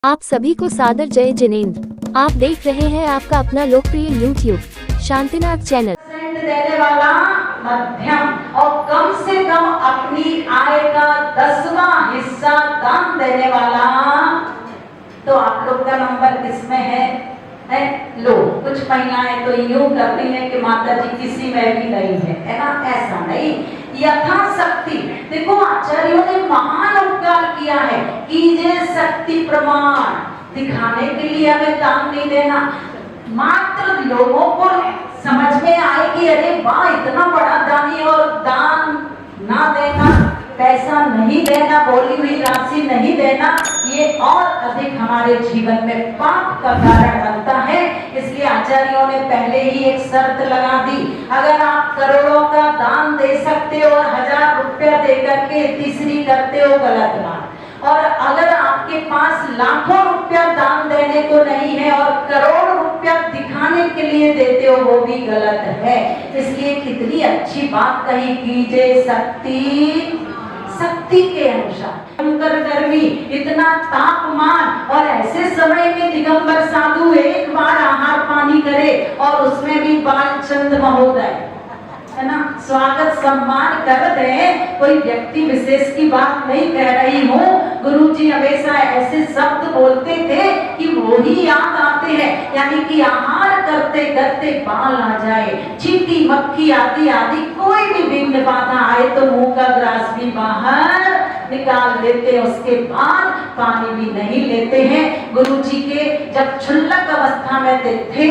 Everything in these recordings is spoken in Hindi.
आप सभी को सादर जय जिनेंद्र। आप देख रहे हैं आपका अपना लोकप्रिय यूट्यूब शांतिनाथ चैनल। देने वाला मध्यम और कम से कम अपनी आय का 10वां हिस्सा दान देने वाला। तो आप लोग का नंबर किसमें है लो। कुछ महिलाएं तो यूं करती हैं कि माता जी किसी में भी नहीं है ना, ऐसा नहीं, यथाशक्ति। देखो आचार्यों ने महान उपकार किया है, कीजिए शक्ति प्रमाण। दिखाने के लिए हमें दान नहीं देना, मात्र लोगों को समझ में आए कि अरे वाह इतना बड़ा दानी, और दान ना देना, पैसा नहीं देना, बोली हुई राशि नहीं देना, ये और अधिक हमारे जीवन में पाप का कारण बनता है। इसलिए आचार्यों ने पहले ही एक शर्त लगा दी, अगर आप करोड़ों का दान दे सकते हो और 1000 रुपया देकर के तीसरी करते हो, गलत बात। और अगर आपके पास लाखों रुपया दान देने को नहीं है और करोड़ रुपया दिखाने के लिए देते हो, वो भी गलत है। इसलिए कितनी अच्छी बात कही, कीजिए शक्ति के अनुसार। गर्मी, इतना तापमान, और ऐसे समय में दिगंबर साधु एक बार आहार पानी करे और उसमें भी बालचंद महोदय है ना, स्वागत सम्मान कर दे। कोई व्यक्ति विशेष की बात नहीं कह रही हूँ, गुरुजी हमेशा ऐसे शब्द बोलते थे कि वो ही याद आते हैं। यानी कि आहार करते करते बाल आ जाए, चींटी मक्खी आदि आदि कोई भी विघ्न बाधा आए तो मुंह का ग्रास भी बाहर निकाल लेते हैं, उसके बाद पानी भी नहीं लेते हैं। गुरुजी के जब क्षुल्लक अवस्था में थे,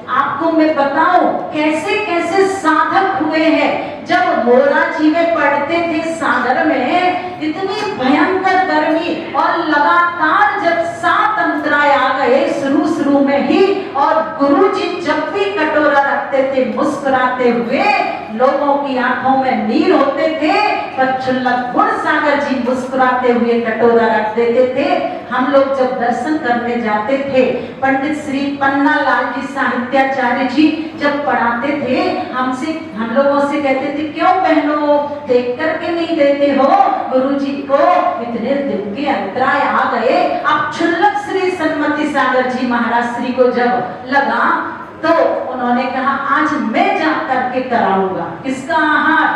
आपको मैं बताऊं कैसे कैसे साधक हुए हैं। जब मोरा जी में पढ़ते थे सागर में, इतनी भयंकर गर्मी, और लगातार जब 7 अंतराय आ गए शुरू में ही, और गुरुजी जब भी कटोरा रखते थे मुस्कुराते हुए, लोगों की आंखों में नीर होते थे, पर क्षुल्लक गुण सागर जी मुस्कुराते हुए कटोरा रख देते थे। हम लोग जब दर्शन करने जाते थे, पंडित श्री पन्ना लाल जी साहित्याचार्य जी जब पढ़ाते थे, हम लोगों से कहते थे, क्यों बहनों देख करके नहीं देते हो गुरुजी को, इतने दिन के अंतराय आ गए। अब क्षुल्लक श्री सन्मति सागर जी महाराज श्री को जब लगा तो उन्होंने कहा, आज मैं जा करके कराऊंगा किसका आहार।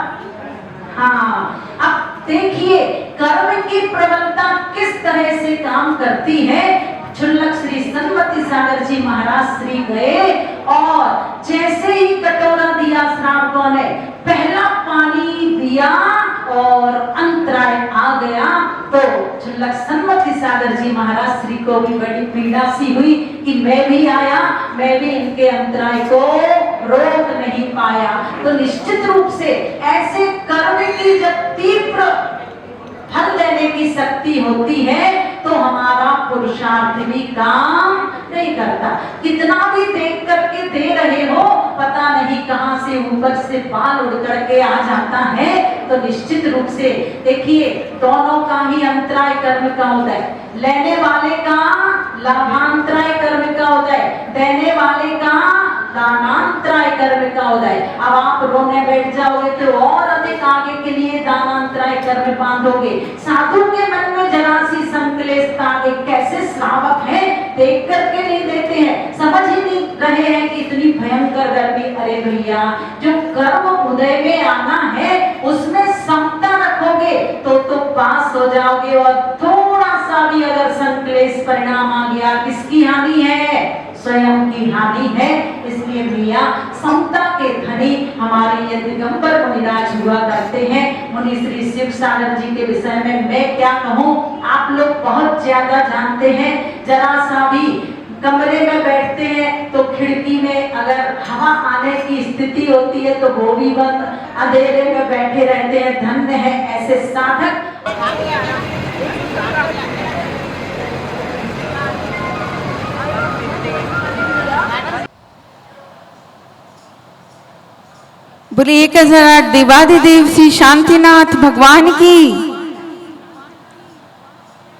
हाँ, अब देखिए कर्म की प्रबलता किस तरह से काम करती है। क्षुल्लक श्री सन्मति सागर जी महाराज श्री गए, और जैसे ही कटोरा दिया श्रावकों ने, पहला पानी दिया और अंतराय आ गया, तो क्षुल्लक सन्मति सागर जी महाराज श्री को भी बड़ी पीड़ा सी हुई कि मैं भी आया, मैं भी इनके अंतराय को रोक नहीं पाया। तो निश्चित रूप से ऐसे कर्म की जब तीव्र फल देने की शक्ति होती है, तो हमारा पुरुषार्थ भी काम नहीं करता। कितना भी देख करके दे रहे हो, पता नहीं कहां से ऊपर से बाल उड़ करके आ जाता है। तो निश्चित रूप से देखिए, दोनों का ही अंतराय कर्म का होता है। लेने वाले का लाभांतराय कर्म का होता है, देने वाले का दानांतराय कर्म का होता है। अब आप रोने बैठ जाओगे तो और अधिक आगे के लिए दानांतराय कर्म बांधोगे। साधु के मन में जरा सी संकलेशता, कैसे श्रावक है, देख करके नहीं देते हैं, समझ ही नहीं रहे हैं कि इतनी भयंकर गर्मी। अरे भैया, जो कर्म उदय में आना है उसमें समता रखोगे तो पास हो जाओगे, और थोड़ा सा भी अगर संकलेश परिणाम आ गया, किसकी हानि है? स्वयं की हानि है। इसलिए भैया समता के धनी हमारे ये दिगंबर मुनिराज हुआ करते हैं। मुनि श्री शिव सागर जी के विषय में मैं क्या कहूँ, आप लोग बहुत ज्यादा जानते हैं। जरा सा भी कमरे में बैठते हैं तो खिड़की में अगर हवा आने की स्थिति होती है तो वो भी बंद, अंधेरे में बैठे रहते हैं। धन्य है ऐसे साधक। बोलिए 1008 देवाधिदेव श्री शांतिनाथ भगवान की।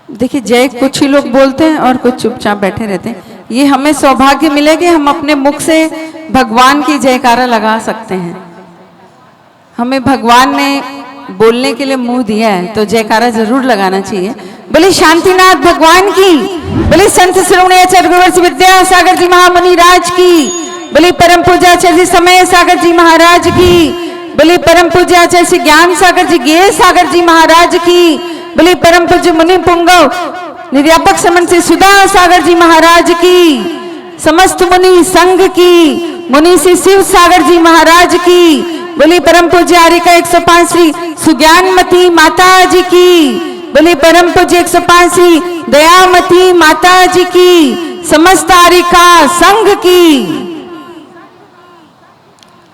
देखिए, जय कुछ ही लोग बोलते हैं और कुछ चुपचाप बैठे रहते हैं। ये हमें सौभाग्य मिले कि हम अपने मुख से भगवान की जयकारा लगा सकते हैं। हमें भगवान ने बोलने के लिए मुंह दिया है तो जयकारा जरूर लगाना चाहिए। बोले शांतिनाथ भगवान की, बोले संत श्रवणीय गुरुवर्ष विद्या सागर जी महामुनि राज की, बोले परम पूज्याचार्य समय सागर जी महाराज की, बोले परम पूज्याचार्य ज्ञान सागर जी गे सागर जी महाराज की, बोले परम पूज्य मुनि पुंगव निर्व्यापक समन से सुधा सागर जी महाराज की, समस्त मुनि संघ की, मुनि श्री शिव सागर जी महाराज की, बोली परम पूज्य आरिका 105 श्री सुज्ञानमती माता जी की, बोली परम पूज्य 105 श्री दयामती माता जी की, समस्त आरिका संघ की।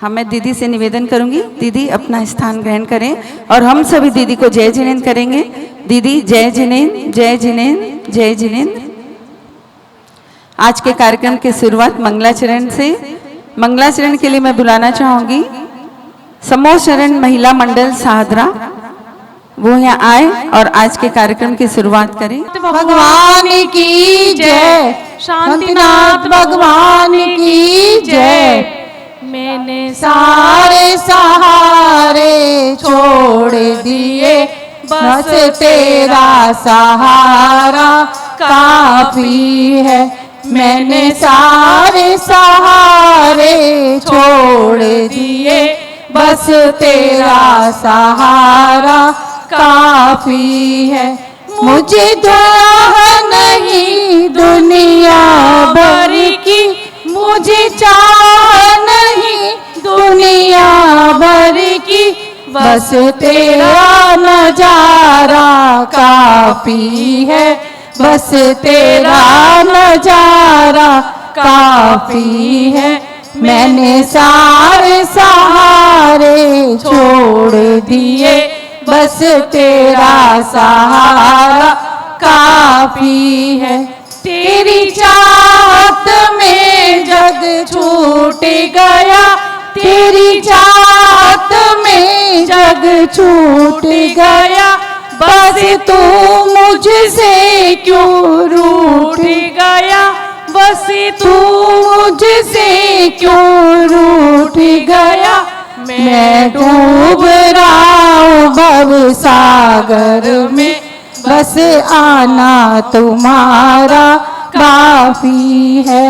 हाँ, मैं दीदी से निवेदन करूंगी, दीदी अपना स्थान ग्रहण करें और हम सभी दीदी को जय जिनेन्द्र करेंगे। दीदी जय जिनेन्द्र, जय जिनेन्द्र, जय जिनेन्द्र। आज के कार्यक्रम की शुरुआत मंगलाचरण से। मंगलाचरण के लिए मैं बुलाना चाहूंगी समूह शरण महिला मंडल साहदरा, वो यहाँ आए और आज के कार्यक्रम की शुरुआत करें। भगवान की जय, शांतिनाथ भगवान की जय। मैंने सारे सहारे छोड़ दिए, बस तेरा सहारा काफी है। मैंने सारे सहारे छोड़ दिए, बस तेरा सहारा काफी है। मुझे चाह नहीं दुनिया भर की, मुझे चाह नहीं दुनिया भर की, बस तेरा नजारा काफी है, बस तेरा नजारा काफी है। मैंने सारे सहारे छोड़ दिए, बस तेरा सहारा काफी है। तेरी चाहत में जग छूट गया, तेरी चाहत में जग छूट गया, बस तू मुझसे क्यों रूठ गया, बस तू मुझसे क्यों रूठ गया। मैं डूब रहा हूँ भव सागर में, बस आना तुम्हारा काफी है।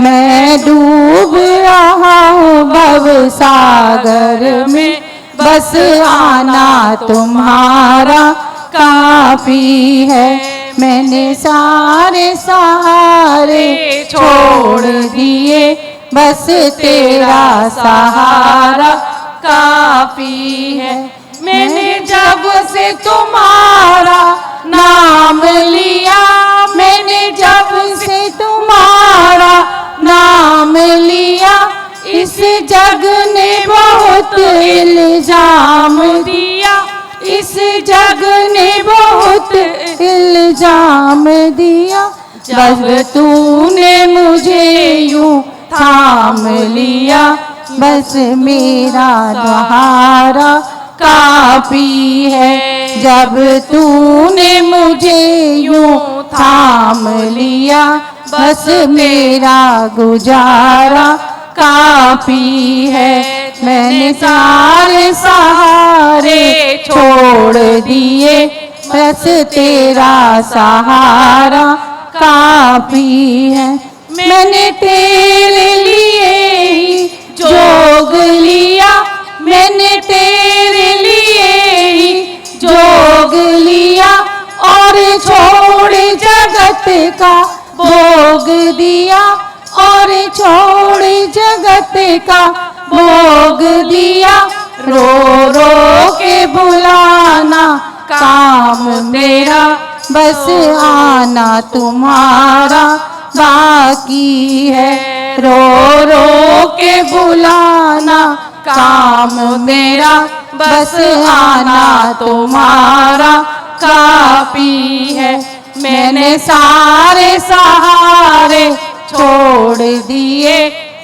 मैं डूब रहा हूँ भव सागर में, बस आना तुम्हारा काफी है। मैंने सारे सहारे छोड़ दिए, बस तेरा सहारा काफी है। मैंने जब से तुम्हारा नाम लिया, मैंने जब से तुम्हारा नाम लिया, इस जग ने बहुत इल्जाम दिया, इस जग ने बहुत इल्जाम दिया। जब तूने मुझे यूं थाम लिया, बस मेरा सहारा काफी है। जब तूने मुझे यूं थाम लिया, बस मेरा गुजारा काफी है। मैंने सारे सहारे छोड़ दिए, बस तेरा सहारा काफी है। मैंने तेरे लिए ही जोग लिया, मैंने तेरे लिए ही जोग लिया, और छोड़ जगत का भोग दिया, और छोड़ जगत का भोग दिया। रो रो के बुलाना काम मेरा, बस आना तुम्हारा बाकी है। रो रो के बुलाना काम मेरा, बस आना तुम्हारा काफी है। मैंने सारे सहारे छोड़ दिए,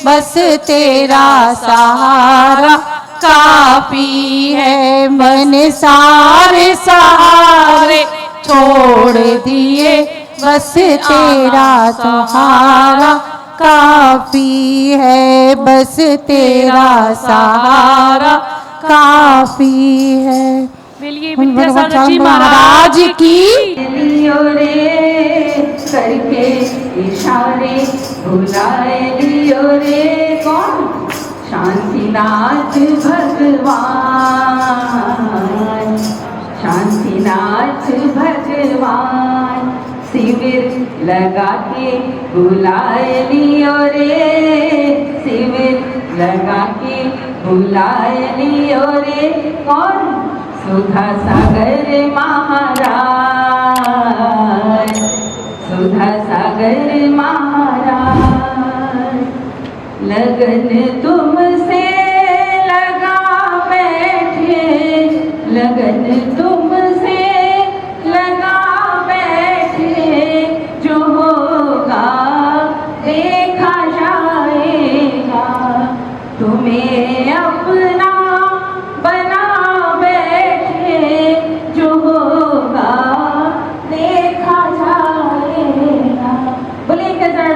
बस तेरा सहारा काफी है। मैंने सारे सहारे छोड़ दिए, बस तेरा सहारा काफी है, बस तेरा सहारा काफी है। बोलिए भगवान विद्यासागर जी महाराज महाराज की लियो रे करके इशारे बुलाए लियो रे कौन शांतिनाथ भगवान शांतिनाथ भगवान शिविर लगा के बुलाए लियो रे शिविर लगा के बुलाए लियो रे कौन सुधा सागर महाराज सुधा सागर महाराज लगन तुमसे लगा बैठे लगन तुमसे लगा बैठे जो होगा देखा जाएगा तुम्हें अपना बना बैठे जो होगा देखा जाएगा। बोले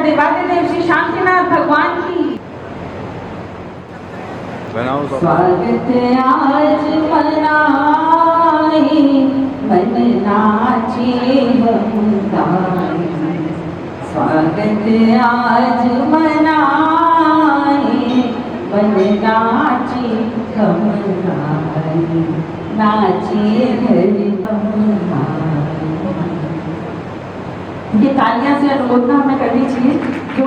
देवादिदेव श्री शांतिनाथ भगवान की स्वागत आज मनाए मन नाचे हम गाए स्वागत आज मनाए मन नाचे हम गाए नाचे हरि हम गाए। ये तालियां से अनुमोदना हमें करनी चाहिए जो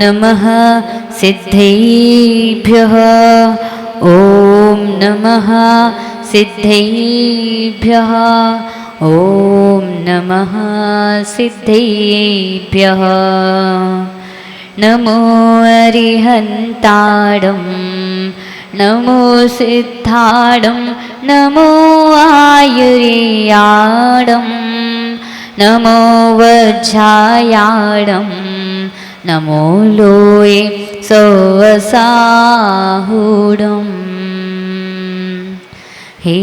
नमः सिद्धेभ्यः ॐ नमः सिद्धेभ्यः ॐ नमः सिद्धेभ्यः नमो अरिहन्ताडं नमो सिद्धाडं नमो आयुर्याडं नमो वज्रायाडं नमो लोये सोऽसाहुडम् हे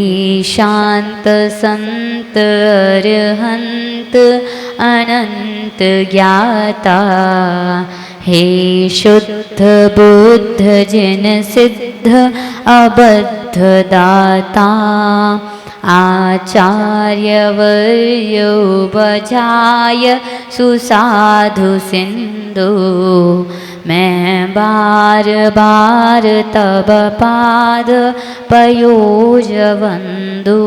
शान्त सन्त अरहन्त अनन्त ज्ञाता हे शुद्ध बुद्ध जन सिद्ध अबद्ध दाता आचार्यवर्यो बजाय सुसाधु सिंधु मैं बार बार तब पाद पयोज वंदु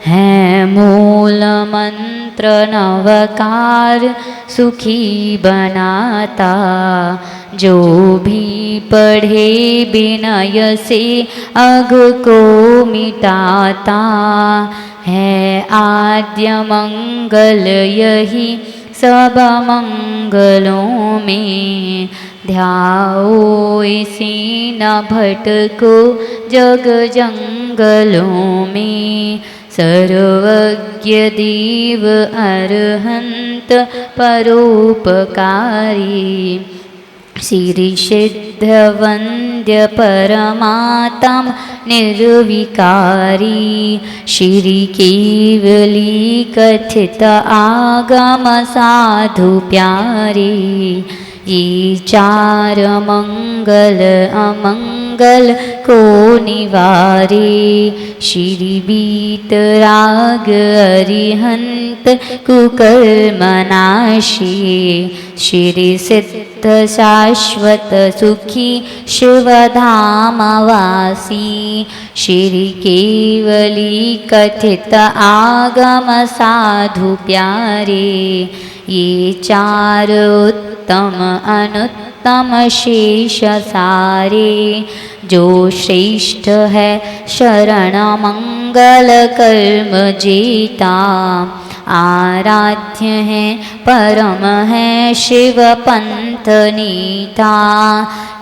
है मूल मंत्र नवकार सुखी बनाता जो भी पढ़े विनय से अघ को मिटाता है आद्य मंगल यही सब मंगलों में ध्याओ इसी न भटको जग जंगलों में सर्वज्ञ देव अरहंत परोपकारी श्री सिद्ध वंद्य परमात्म निर्विकारी श्री केवली कथित आगम साधु प्यारे ये चार मंगल अमंगल को निवारे श्री बीतराग अरिहंत कुकर्मनाशी श्री सिद्ध शाश्वत सुखी शिवधामवासी श्री केवली कथित आगम साधु प्यारे ये चार उत्तम अनुत्तम शेष सारे जो श्रेष्ठ है शरण मंगल कर्म जेता आराध्य है परम है शिव पंथ नीता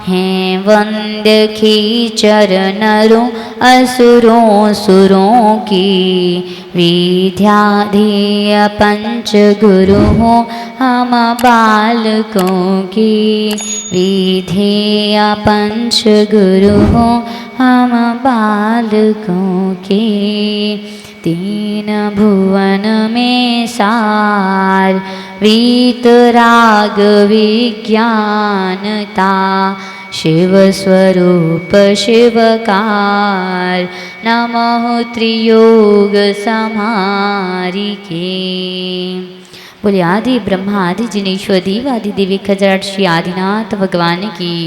हैं वंद्य खीचर नरों असुरों सुरों की विद्याधीय पंच गुरु हो हम बालकों की विधेय पंच गुरु हो हम बालकों के तीन भुवन में सार वीतराग विज्ञानता शिव स्वरूप शिवकार नमः त्रियोग समारिके। बोले आदि ब्रह्मा आदि जिनेश्वर देव आदि देवी खजराट श्री आदिनाथ भगवान की।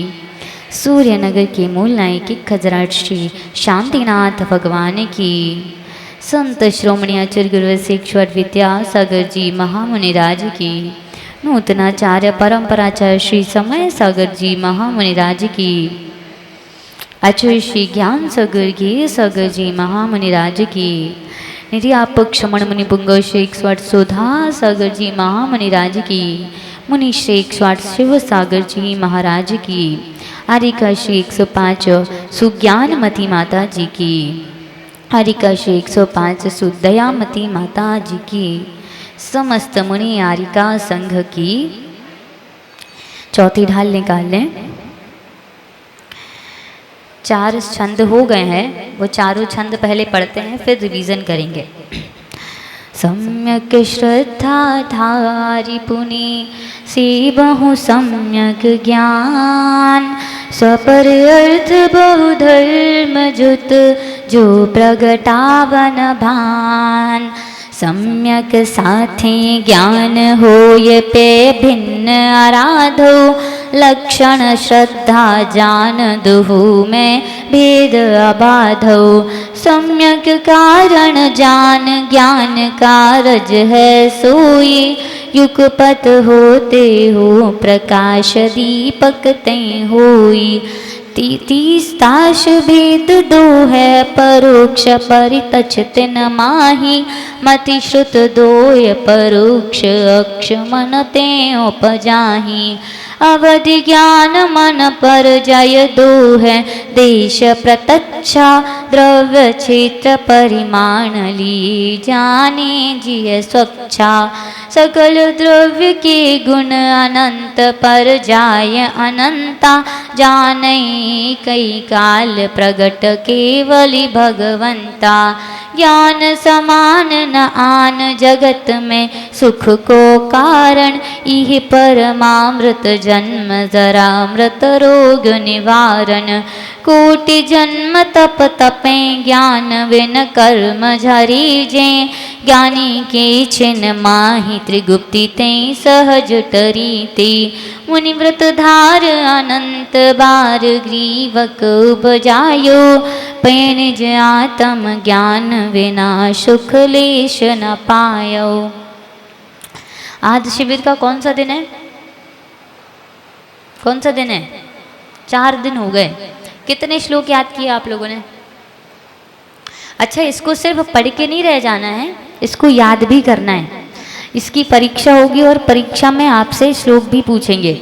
सूर्यनगर के मूल नायक खजराट श्री शांतिनाथ भगवान की। संत श्रोमणी आचार्य गुरुवशिष्ठ विद्यासागर जी महामुनिराज की। नूतनाचार्य परंपराचार्य श्री समय सागर जी महामुनिराज की। आचार्य श्री ज्ञान सागर गे सागर जी महामुनिराज की। निर्यापक श्रमण मुनि पुंग श्री 108 सुधा सागर जी महामुनिराज की। मुनि श्री 108 शिव सागर जी महाराज की। आरिका श्री 105 सुज्ञानमती माता जी की। आरिका श्री 105 सुदयामती माता जी की। समस्त मुनि आरिका संघ की। चौथी ढाल निकाल लें। 4 छंद हो गए हैं, वो चारों छंद पहले पढ़ते हैं फिर रिवीजन करेंगे। सम्यक श्रद्धा धारी पुनि से बहु सम्यक ज्ञान सपर अर्थ बहु धर्म जुत जो प्रगटावन भान सम्यक साथे ज्ञान होय पे भिन्न आराधो लक्षण श्रद्धा जान दुहु में भेद अबाधो सम्यक कारण जान ज्ञान कारज है सोई युगपत होते हो प्रकाश दीपक ते होई 33 ताश भेद दो है परोक्ष परितच तिन माही मति श्रुत दोय परोक्ष अक्ष मन ते उपजाही अवधि ज्ञान मन पर जय दो है देश प्रत्यक्षा द्रव्य क्षेत्र परिमाण ली जाने जिय स्वच्छा सकल द्रव्य के गुण अनंत पर जाय अनंता जाने कई काल प्रगट केवली भगवंता ज्ञान समान न आन जगत में सुख को कारण इह परमामृत जन्म जरा मृत रोग निवारण कोटि जन्म तप तपे ज्ञान विन कर्म झरी जे ज्ञानी के छिन माहि त्रिगुप्ति ते सहज टरी ते मुनिव्रत धार अनंत बार ग्रीवक उपजायो पैनिज आत्म ज्ञान विना सुख लेश न पायो। आज शिविर का कौन सा दिन है? कौन सा दिन है? 4 दिन हो गए। कितने श्लोक याद किए आप लोगों ने? अच्छा, इसको सिर्फ पढ़ के नहीं रह जाना है, इसको याद भी करना है। इसकी परीक्षा होगी और परीक्षा में आपसे श्लोक भी पूछेंगे।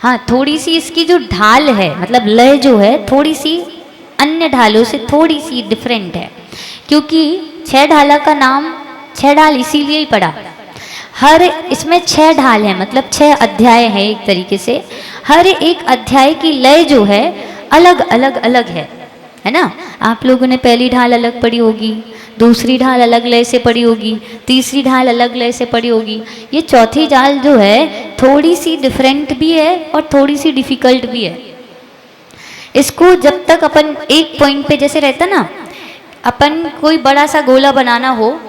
हाँ, थोड़ी सी इसकी जो ढाल है, मतलब लय जो है, थोड़ी सी अन्य ढालों से थोड़ी सी डिफरेंट है, क्योंकि 6 ढाला का नाम 6 ढाल इसीलिए ही पड़ा। हर इसमें 6 ढाल है, मतलब 6 अध्याय है एक तरीके से। हर एक अध्याय की लय जो है अलग अलग अलग है ना। आप लोगों ने पहली ढाल अलग पढ़ी होगी, दूसरी ढाल अलग लय से पढ़ी होगी, तीसरी ढाल अलग लय से पढ़ी होगी। ये चौथी ढाल जो है थोड़ी सी डिफरेंट भी है और थोड़ी सी डिफिकल्ट भी है। इसको जब तक अपन एक पॉइंट पे जैसे रहता ना, अपन कोई बड़ा सा गोला बनाना हो,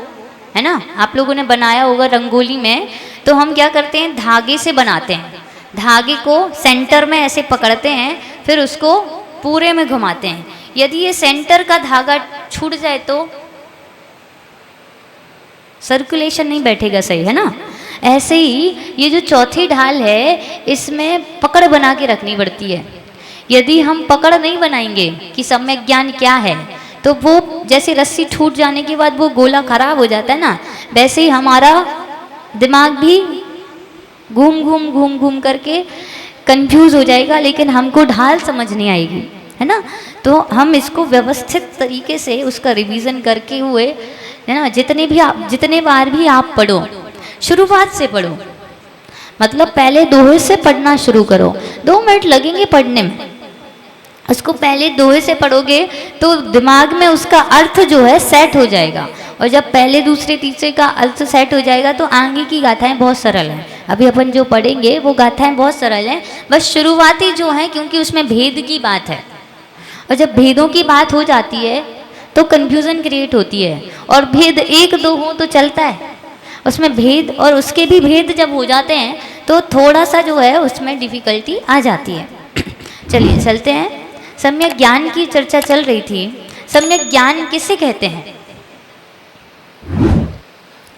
है ना, आप लोगों ने बनाया होगा रंगोली में, तो हम क्या करते हैं, धागे से बनाते हैं। धागे को सेंटर में ऐसे पकड़ते हैं, फिर उसको पूरे में घुमाते हैं। यदि ये सेंटर का धागा छूट जाए तो सर्कुलेशन नहीं बैठेगा सही, है ना। ऐसे ही ये जो चौथी ढाल है, इसमें पकड़ बना के रखनी पड़ती है। यदि हम पकड़ नहीं बनाएंगे कि सम्यक ज्ञान क्या है, तो वो जैसे रस्सी छूट जाने के बाद वो गोला खराब हो जाता है ना, वैसे ही हमारा दिमाग भी घूम घूम करके कंफ्यूज हो जाएगा, लेकिन हमको ढाल समझ नहीं आएगी, है ना। तो हम इसको व्यवस्थित तरीके से उसका रिवीजन करके हुए, है ना, जितने बार भी आप पढ़ो, शुरुआत से पढ़ो, मतलब पहले दोहे से पढ़ना शुरू करो। 2 मिनट लगेंगे पढ़ने में, उसको पहले दोहे से पढ़ोगे तो दिमाग में उसका अर्थ जो है सेट हो जाएगा, और जब पहले दूसरे तीसरे का अर्थ सेट हो जाएगा तो आगे की गाथाएं बहुत सरल हैं। अभी अपन जो पढ़ेंगे वो गाथाएं बहुत सरल हैं, बस शुरुआती जो है, क्योंकि उसमें भेद की बात है, और जब भेदों की बात हो जाती है तो कन्फ्यूज़न क्रिएट होती है, और भेद 1-2 हो तो चलता है, उसमें भेद और उसके भी भेद जब हो जाते हैं तो थोड़ा सा जो है उसमें डिफ़िकल्टी आ जाती है। चलिए चलते हैं। सम्यक ज्ञान की चर्चा चल रही थी। सम्यक ज्ञान किसे कहते हैं?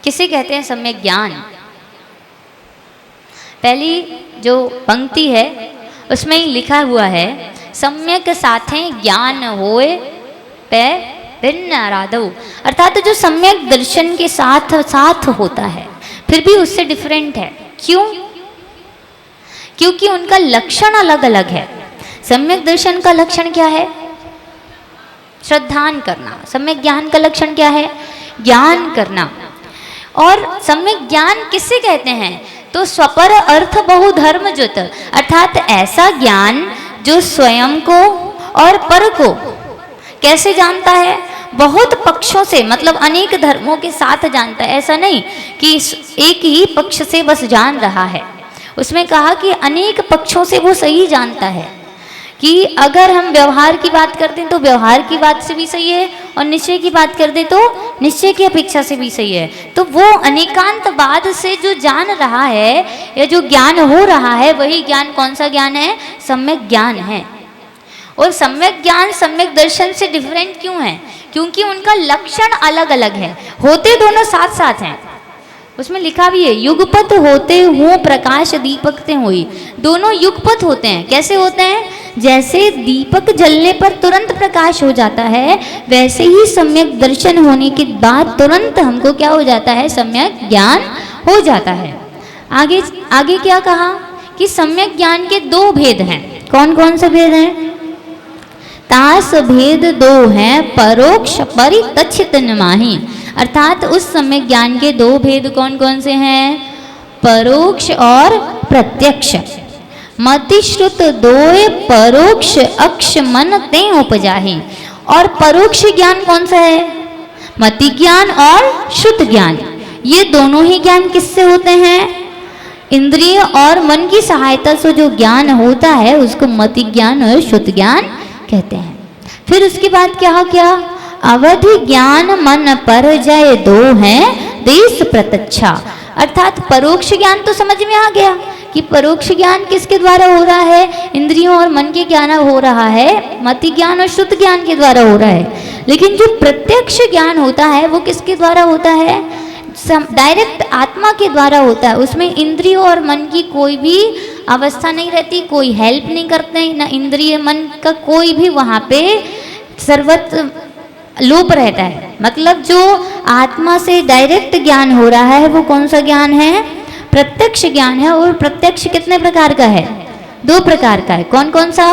किसे कहते हैं सम्यक ज्ञान? पहली जो पंक्ति है उसमें ही लिखा हुआ है, सम्यक साथे ज्ञान होए पे भिन्न आराधो, अर्थात जो सम्यक दर्शन के साथ साथ होता है फिर भी उससे डिफरेंट है। क्यों? क्योंकि उनका लक्षण अलग अलग है। सम्यक दर्शन का लक्षण क्या है? श्रद्धान करना। सम्यक ज्ञान का लक्षण क्या है? ज्ञान करना। और सम्यक ज्ञान किसे कहते हैं? तो स्वपर अर्थ बहुधर्म जुत, अर्थात ऐसा ज्ञान जो स्वयं को और पर को कैसे जानता है? बहुत पक्षों से, मतलब अनेक धर्मों के साथ जानता है। ऐसा नहीं कि एक ही पक्ष से बस जान रहा है। उसमें कहा कि अनेक पक्षों से वो सही जानता है, कि अगर हम व्यवहार की बात करते हैं तो व्यवहार की बात से भी सही है, और निश्चय की बात कर दे तो निश्चय की अपेक्षा से भी सही है। तो वो अनेकांतवाद से जो जान रहा है या जो ज्ञान हो रहा है, वही ज्ञान कौन सा ज्ञान है? सम्यक ज्ञान है। और सम्यक ज्ञान सम्यक दर्शन से डिफरेंट क्यों है? क्योंकि उनका लक्षण अलग अलग है, होते दोनों साथ साथ हैं। उसमें लिखा भी है, युगपत होते हो प्रकाश दीपक ते होई। दोनों युगपत होते हैं। कैसे होते हैं? जैसे दीपक जलने पर तुरंत प्रकाश हो जाता है, वैसे ही सम्यक दर्शन होने के बाद तुरंत हमको क्या हो जाता है? सम्यक ज्ञान हो जाता है। आगे क्या कहा कि सम्यक ज्ञान के 2 भेद हैं। कौन कौन से भेद हैं? तास भेद 2 हैं, परोक्ष परितच्छित नमाहि, अर्थात उस सम्यक ज्ञान के 2 भेद कौन कौन से हैं? परोक्ष और प्रत्यक्ष। मति श्रुत दोय परोक्ष अक्ष मन ते उपजाहि। और परोक्ष ज्ञान कौन सा है? मति ज्ञान और श्रुत ज्ञान। ये दोनों ही ज्ञान किससे होते हैं? इंद्रिय और मन की सहायता से जो ज्ञान होता है उसको मति ज्ञान और श्रुत ज्ञान कहते हैं। फिर उसके बाद क्या? अवधि ज्ञान मन पर जय 2 हैं देश प्रत्यक्षा, अर्थात परोक्ष ज्ञान तो समझ में आ गया कि परोक्ष ज्ञान किसके द्वारा हो रहा है? इंद्रियों और मन के ज्ञान हो रहा है, मति ज्ञान और शुद्ध ज्ञान के द्वारा हो रहा है। लेकिन जो प्रत्यक्ष ज्ञान होता है वो किसके द्वारा होता है? डायरेक्ट आत्मा के द्वारा होता है। उसमें इंद्रियों और मन की कोई भी अवस्था नहीं रहती, कोई हेल्प नहीं करते, ना इंद्रिय मन का कोई भी वहाँ पे सर्वत्र लोप रहता है। मतलब जो आत्मा से डायरेक्ट ज्ञान हो रहा है वो कौन सा ज्ञान है? प्रत्यक्ष ज्ञान है। और प्रत्यक्ष कितने प्रकार का है? 2 प्रकार का है। कौन कौन सा?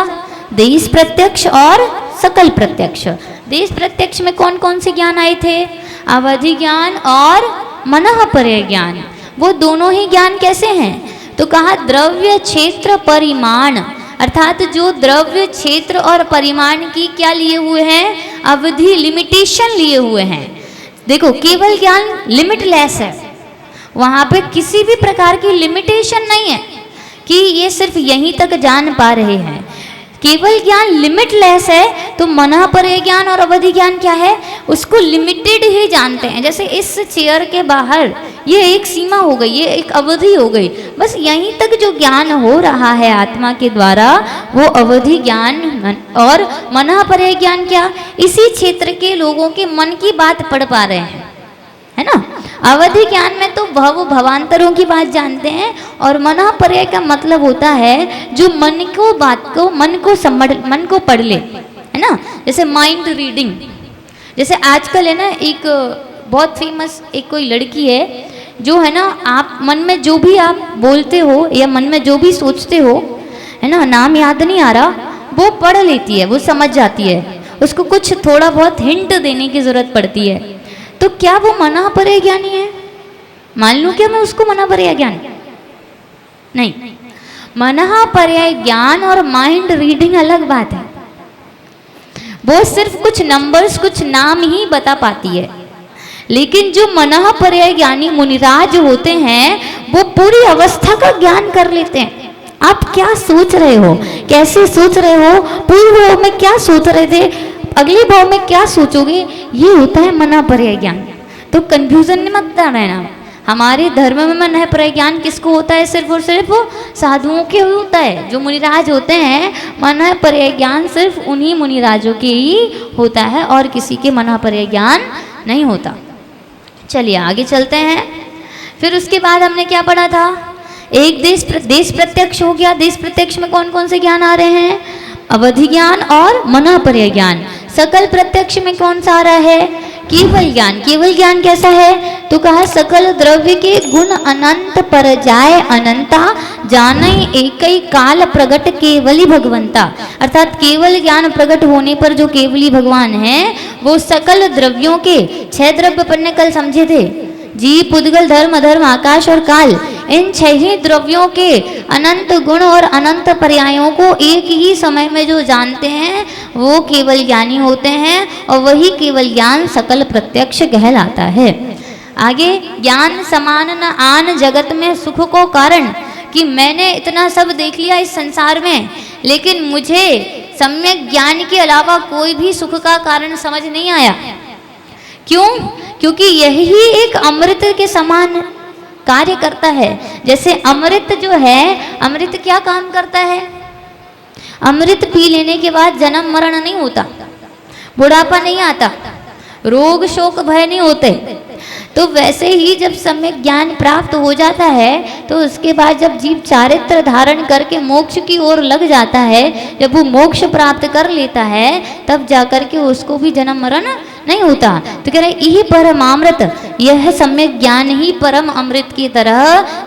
देश प्रत्यक्ष और सकल प्रत्यक्ष। देश प्रत्यक्ष में कौन कौन से ज्ञान आए थे? अवधि ज्ञान और मनः पर्य ज्ञान। वो दोनों ही ज्ञान कैसे हैं? तो कहा द्रव्य क्षेत्र परिमाण, अर्थात जो द्रव्य क्षेत्र और परिमाण की क्या लिए हुए हैं? अवधि, लिमिटेशन लिए हुए हैं। देखो, केवल ज्ञान लिमिटलेस है, वहाँ पे किसी भी प्रकार की लिमिटेशन नहीं है कि ये सिर्फ यहीं तक जान पा रहे हैं। केवल ज्ञान लिमिटलेस है। तो मनः पर्य ज्ञान और अवधि ज्ञान क्या है? उसको लिमिटेड ही जानते हैं। जैसे इस चेयर के बाहर ये एक सीमा हो गई, ये एक अवधि हो गई, बस यहीं तक जो ज्ञान हो रहा है आत्मा के द्वारा वो अवधि ज्ञान। और मनः पर्य ज्ञान क्या? इसी क्षेत्र के लोगों के मन की बात पढ़ पा रहे हैं, है ना। अवधि ज्ञान में तो भव भवांतरों की बात जानते हैं। और मनः पर्य का मतलब होता है जो मन को, बात को, मन को पढ़ ले, है ना। जैसे माइंड रीडिंग, जैसे आजकल है ना एक बहुत फेमस एक कोई लड़की है जो है ना, आप मन में जो भी आप बोलते हो या मन में जो भी सोचते हो, है ना, नाम याद नहीं आ रहा, वो पढ़ लेती है, वो समझ जाती है। उसको कुछ थोड़ा बहुत हिंट देने की जरूरत पड़ती है। तो क्या वो मना परे ज्ञानी है? मान लूं क्या मैं उसको मना पर्याय ज्ञान? नहीं, मना पर्याय ज्ञान और माइंड रीडिंग अलग बात है। वो सिर्फ कुछ नंबर्स, कुछ नाम ही बता पाती है। लेकिन जो मना पर्याय ज्ञानी मुनिराज होते हैं वो पूरी अवस्था का ज्ञान कर लेते हैं। आप क्या सोच रहे हो, कैसे सोच रहे हो, पूर्व भाव में क्या सोच रहे थे, अगले भाव में क्या सोचोगे, ये होता है मना पर्याय ज्ञान। तो कंफ्यूजन में मत रहना। हमारे धर्म में मन पर्याय ज्ञान किसको होता है? सिर्फ और सिर्फ साधुओं के होता है। जो मुनिराज होते हैं मन पर्याय ज्ञान सिर्फ उन्हीं मुनिराजों के ही होता है और किसी के मन पर्याय ज्ञान नहीं होता। चलिए आगे चलते हैं। फिर उसके बाद हमने क्या पढ़ा था? एक देश प्रत्यक्ष हो गया। देश प्रत्यक्ष में कौन कौन से ज्ञान आ रहे हैं? अवधि ज्ञान और मना पर्याय ज्ञान। सकल प्रत्यक्ष में कौन सा आ रहा है? केवल ज्ञान। केवल ज्ञान कैसा है? तो कहा सकल द्रव्य के गुण अनंत पर जाए अनंता, जाने एक ही काल प्रगट केवली भगवंता। अर्थात केवल ज्ञान प्रकट होने पर जो केवली भगवान है वो सकल द्रव्यों के 6 द्रव्य अपन ने कल समझे थे, जीव, पुद्गल, धर्म, अधर्म, आकाश और काल, इन 6 ही द्रव्यों के अनंत गुण और अनंत पर्यायों को एक ही समय में जो जानते हैं वो केवल ज्ञानी होते हैं और वही केवल ज्ञान सकल प्रत्यक्ष कहलाता है। आगे, ज्ञान समान न आन जगत में सुख को कारण, कि मैंने इतना सब देख लिया इस संसार में लेकिन मुझे सम्यक ज्ञान के अलावा कोई भी सुख का कारण समझ नहीं आया। क्यों? क्योंकि यही एक अमृत के समान कार्य करता है। जैसे अमृत जो है, अमृत क्या काम करता है? अमृत पी लेने के बाद जन्म मरण नहीं होता, बुढ़ापा नहीं आता, रोग शोक भय नहीं होते। तो वैसे ही जब सम्यक ज्ञान प्राप्त हो जाता है तो उसके बाद जब जीव चारित्र धारण करके मोक्ष की ओर लग जाता है, जब वो मोक्ष प्राप्त कर लेता है तब जाकर के उसको भी जन्म मरण नहीं होता। तो कह रहे यही परमामृत, यह सम्यक ज्ञान ही परम अमृत की तरह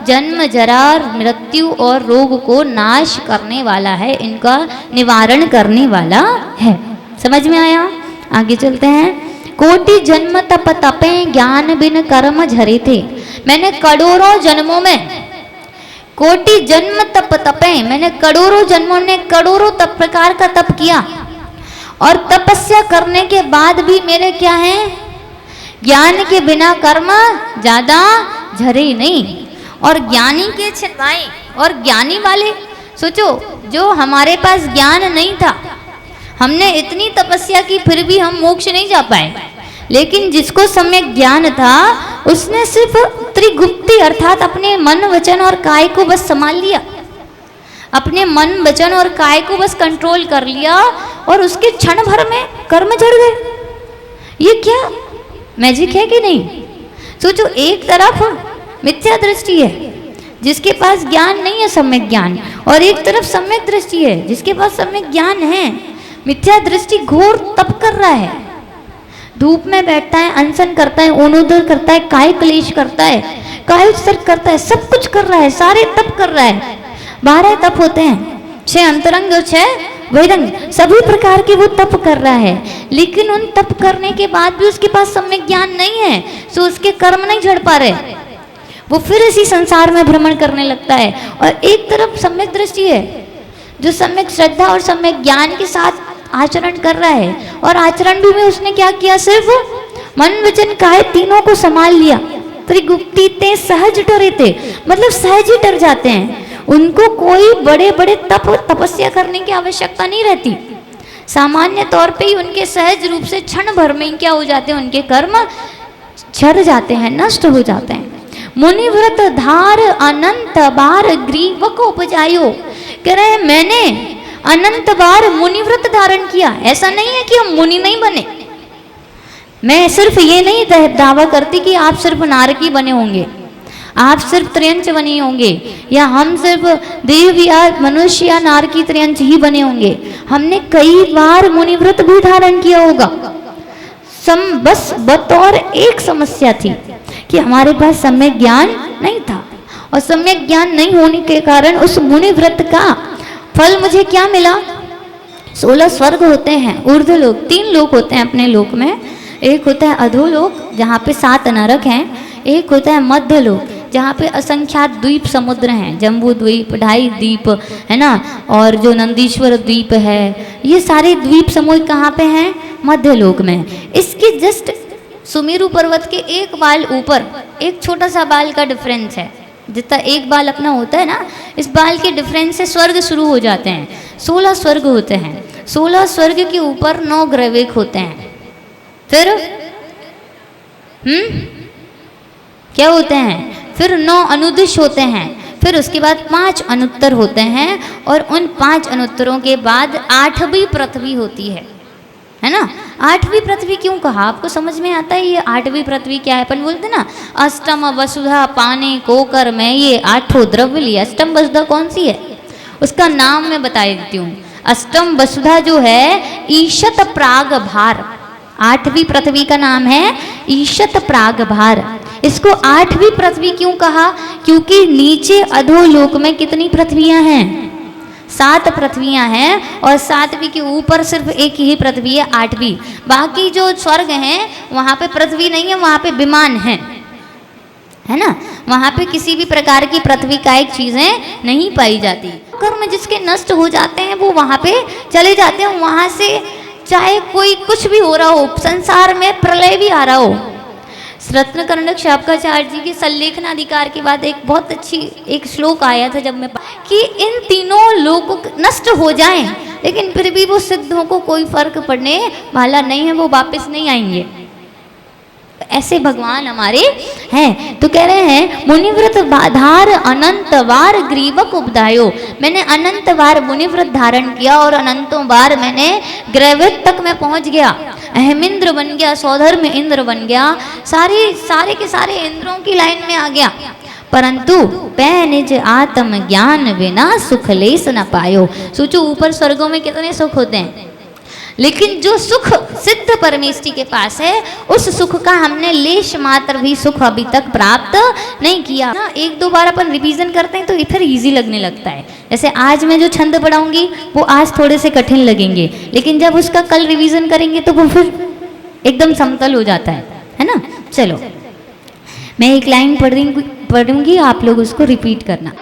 जन्म जरा मृत्यु और रोग को नाश करने वाला है, इनका निवारण करने वाला है। समझ में आया? आगे चलते हैं। कोटि जन्म तप तपे ज्ञान बिन कर्म झरे थे। मैंने करोड़ों जन्मों में, कोटि जन्म तप तपे, मैंने करोड़ों जन्मों ने करोड़ों तप प्रकार का तप किया और तपस्या करने के बाद भी मेरे क्या है? ज्ञान के बिना कर्म ज्यादा झरे नहीं। और ज्ञानी के छिनवाए और ज्ञानी वाले, सोचो जो हमारे पास ज्ञान नहीं था, हमने इतनी तपस्या की फिर भी हम मोक्ष नहीं जा पाए, लेकिन जिसको सम्यक ज्ञान था उसने सिर्फ त्रिगुप्ति अर्थात अपने मन वचन और काय को बस संभाल लिया, अपने मन वचन और काय को बस कंट्रोल कर लिया और उसके क्षण भर में कर्म झड़ गए। ये क्या मैजिक है कि नहीं? सोचो, एक तरफ मिथ्या दृष्टि है जिसके पास ज्ञान नहीं है सम्यक ज्ञान, और एक तरफ सम्यक दृष्टि है जिसके पास सम्यक ज्ञान है। मिथ्या दृष्टि घोर तप कर रहा है, धूप में बैठता है, अनशन करता है, ओनोदर करता है, काय क्लेश करता है, काय उत्सर्ग करता है, सब कुछ कर रहा है, सारे तप कर रहा है। 12 तप होते हैं, 6 अंतरंग और 6 बहिरंग, सभी प्रकार के वो तप कर रहा है। लेकिन उन तप करने के बाद भी उसके पास सम्यक ज्ञान नहीं है, तो उसके कर्म नहीं झड़ पा रहे, वो फिर इसी संसार में भ्रमण करने लगता है। और एक तरफ सम्यक दृष्टि है जो सम्यक श्रद्धा और सम्यक ज्ञान के साथ आचरण कर रहा है, और आचरण भी में उसने क्या किया? सिर्फ मन वचन काय तीनों को संभाल लिया। त्रिगुप्ति ते सहज डरे थे, मतलब सहज ही डर जाते हैं, उनको कोई बड़े बड़े तपस्या करने की आवश्यकता नहीं रहती। सामान्य तौर पे ही उनके सहज रूप से क्षण भर में क्या हो जाते हैं? उनके कर्म झड़ जाते हैं, नष्ट हो जाते हैं। मुनिव्रत धार अनंत बार ग्रीव को उपजायो, कह रहे हैं मैंने अनंत बार मुनिव्रत धारण किया। ऐसा नहीं है कि हम मुनि नहीं बने, मैं सिर्फ ये नहीं दावा करती कि आप सिर्फ नारकी बने होंगे, आप सिर्फ त्रयंच बने होंगे, या हम सिर्फ देव या मनुष्य या नारकी त्रयंच ही बने होंगे। हमने कई बार मुनिव्रत भी धारण किया होगा, बस बतौर एक समस्या थी कि हमारे पास सम्यक ज्ञान नहीं था, और सम्यक ज्ञान नहीं होने के कारण उस मुनि व्रत का फल मुझे क्या मिला? 16 स्वर्ग होते हैं, ऊर्ध्व लोक, 3 लोक होते हैं अपने लोक में। एक होता है अधोलोक जहाँ पे 7 नरक हैं, एक होता है मध्य लोक जहाँ पे असंख्यात द्वीप समुद्र हैं, जम्बू द्वीप, ढाई द्वीप है ना, और जो नंदीश्वर द्वीप है, ये सारे द्वीप समूह कहाँ पे हैं? मध्य लोक में। इसके जस्ट सुमेरु पर्वत के एक बाल ऊपर एक छोटा सा बाल का डिफरेंस है, जितना एक बाल अपना होता है ना, इस बाल के डिफरेंस से स्वर्ग शुरू हो जाते हैं। 16 स्वर्ग होते हैं, 16 स्वर्ग के ऊपर 9 ग्रहवेक होते हैं, फिर क्या होते हैं? फिर 9 अनुदिश होते हैं, फिर उसके बाद 5 अनुत्तर होते हैं, और उन 5 अनुत्तरों के बाद 8वीं पृथ्वी होती है ना। 8वीं पृथ्वी क्यों कहा? आपको समझ में आता है ये 8वीं पृथ्वी क्या है? अपन बोलते ना अष्टम वसुधा पाने कोकर में ये 8 द्रव्य लिया। अष्टम वसुधा कौन सी है? उसका नाम मैं बता देती हूँ। अष्टम वसुधा जो है ईशत प्राग भार, 8वीं पृथ्वी का नाम है ईशत प्राग भार। इसको 8वीं पृथ्वी क्यों कहा? क्योंकि नीचे अधोलोक में कितनी पृथ्वियां हैं? 7 पृथ्वियां हैं, और 7वीं के ऊपर सिर्फ एक ही पृथ्वी है, 8वीं। बाकी जो स्वर्ग हैं वहाँ पे पृथ्वी नहीं है, वहाँ पे विमान है ना, वहाँ पे किसी भी प्रकार की पृथ्वी कायिक चीजें नहीं पाई जाती। कर्म जिसके नष्ट हो जाते हैं वो वहाँ पे चले जाते हैं, वहाँ से चाहे कोई कुछ भी हो रहा हो, संसार में प्रलय भी आ रहा हो। रत्न कर्णक शापकाचार्य जी के सल्लेखनाधिकार के बाद एक बहुत अच्छी एक श्लोक आया था जब मैं कि इन तीनों लोगों नष्ट हो जाएं, लेकिन फिर भी वो सिद्धों को कोई फर्क पड़ने वाला नहीं है, वो वापस नहीं आएंगे। ऐसे भगवान हमारे हैं। तो कह रहे हैं मुनिव्रत धार अनंत बार ग्रीवक उपदायो, मैंने अनंत बार मुनिव्रत धारण किया और अनंतों बार मैंने ग्रैवेक तक मैं पहुंच गया। अहमिंद्र बन गया, सौधर्म इंद्र बन गया, सारे के सारे इंद्रों की लाइन में आ गया। परंतु पै निज आत्म ज्ञान बिना सुख लेस न पायो। सोचो ऊपर स्वर्गों में कितने सुख होते हैं, लेकिन जो सुख सिद्ध परमेष्ठी के पास है उस सुख का हमने लेश मात्र भी सुख अभी तक प्राप्त नहीं किया ना। 1-2 बार अपन रिवीजन करते हैं तो फिर इजी लगने लगता है। जैसे आज मैं जो छंद पढ़ाऊंगी वो आज थोड़े से कठिन लगेंगे, लेकिन जब उसका कल रिवीजन करेंगे तो वो फिर एकदम समतल हो जाता है ना। चलो मैं एक लाइन पढ़ूंगी, आप लोग उसको रिपीट करना।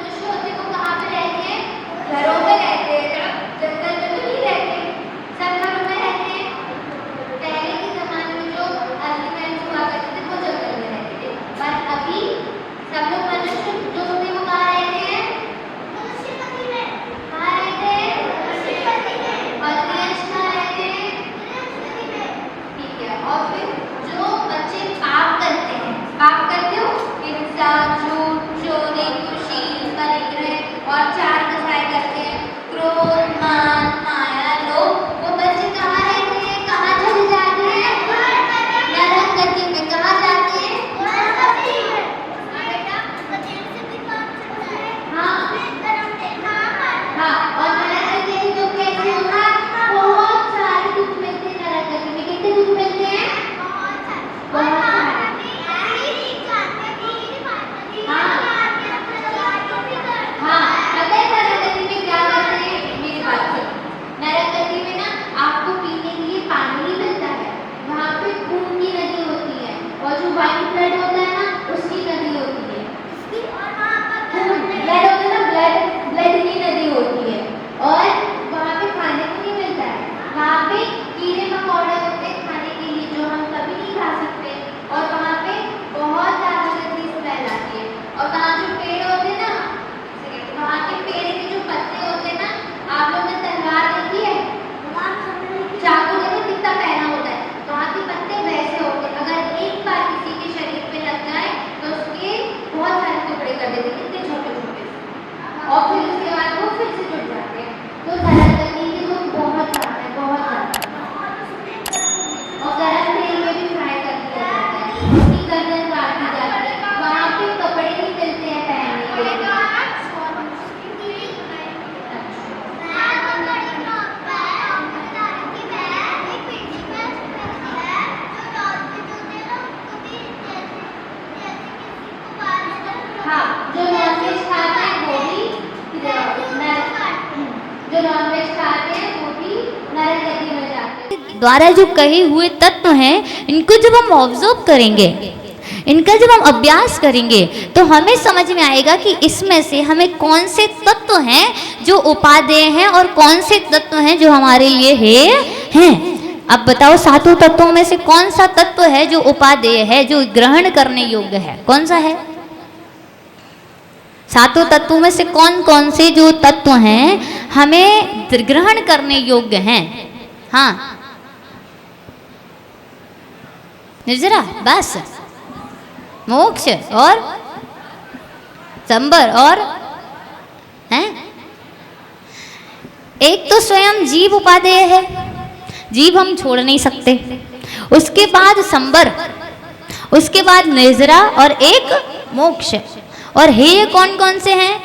द्वारा जो कहे हुए तत्व हैं, इनको जब हम ऑब्जर्व करेंगे, इनका जब हम अभ्यास करेंगे, तो हमें समझ में आएगा कि इसमें से हमें कौन से तत्व हैं जो उपादेय हैं और कौन से तत्व हैं जो हमारे लिए हैं। अब बताओ, सातों तत्वों में से कौन सा तत्व है जो उपादेय है, जो ग्रहण करने योग्य है? कौन सा है? सातों तत्वों में से कौन कौन से जो तत्व हैं हमें ग्रहण करने योग्य हैं? हाँ, निर्जरा, बस, मोक्ष और संबर और हैं? एक तो स्वयं जीव उपादेय है, जीव हम छोड़ नहीं सकते। उसके बाद संबर, उसके बाद निर्जरा और एक मोक्ष। और हेय कौन कौन से हैं?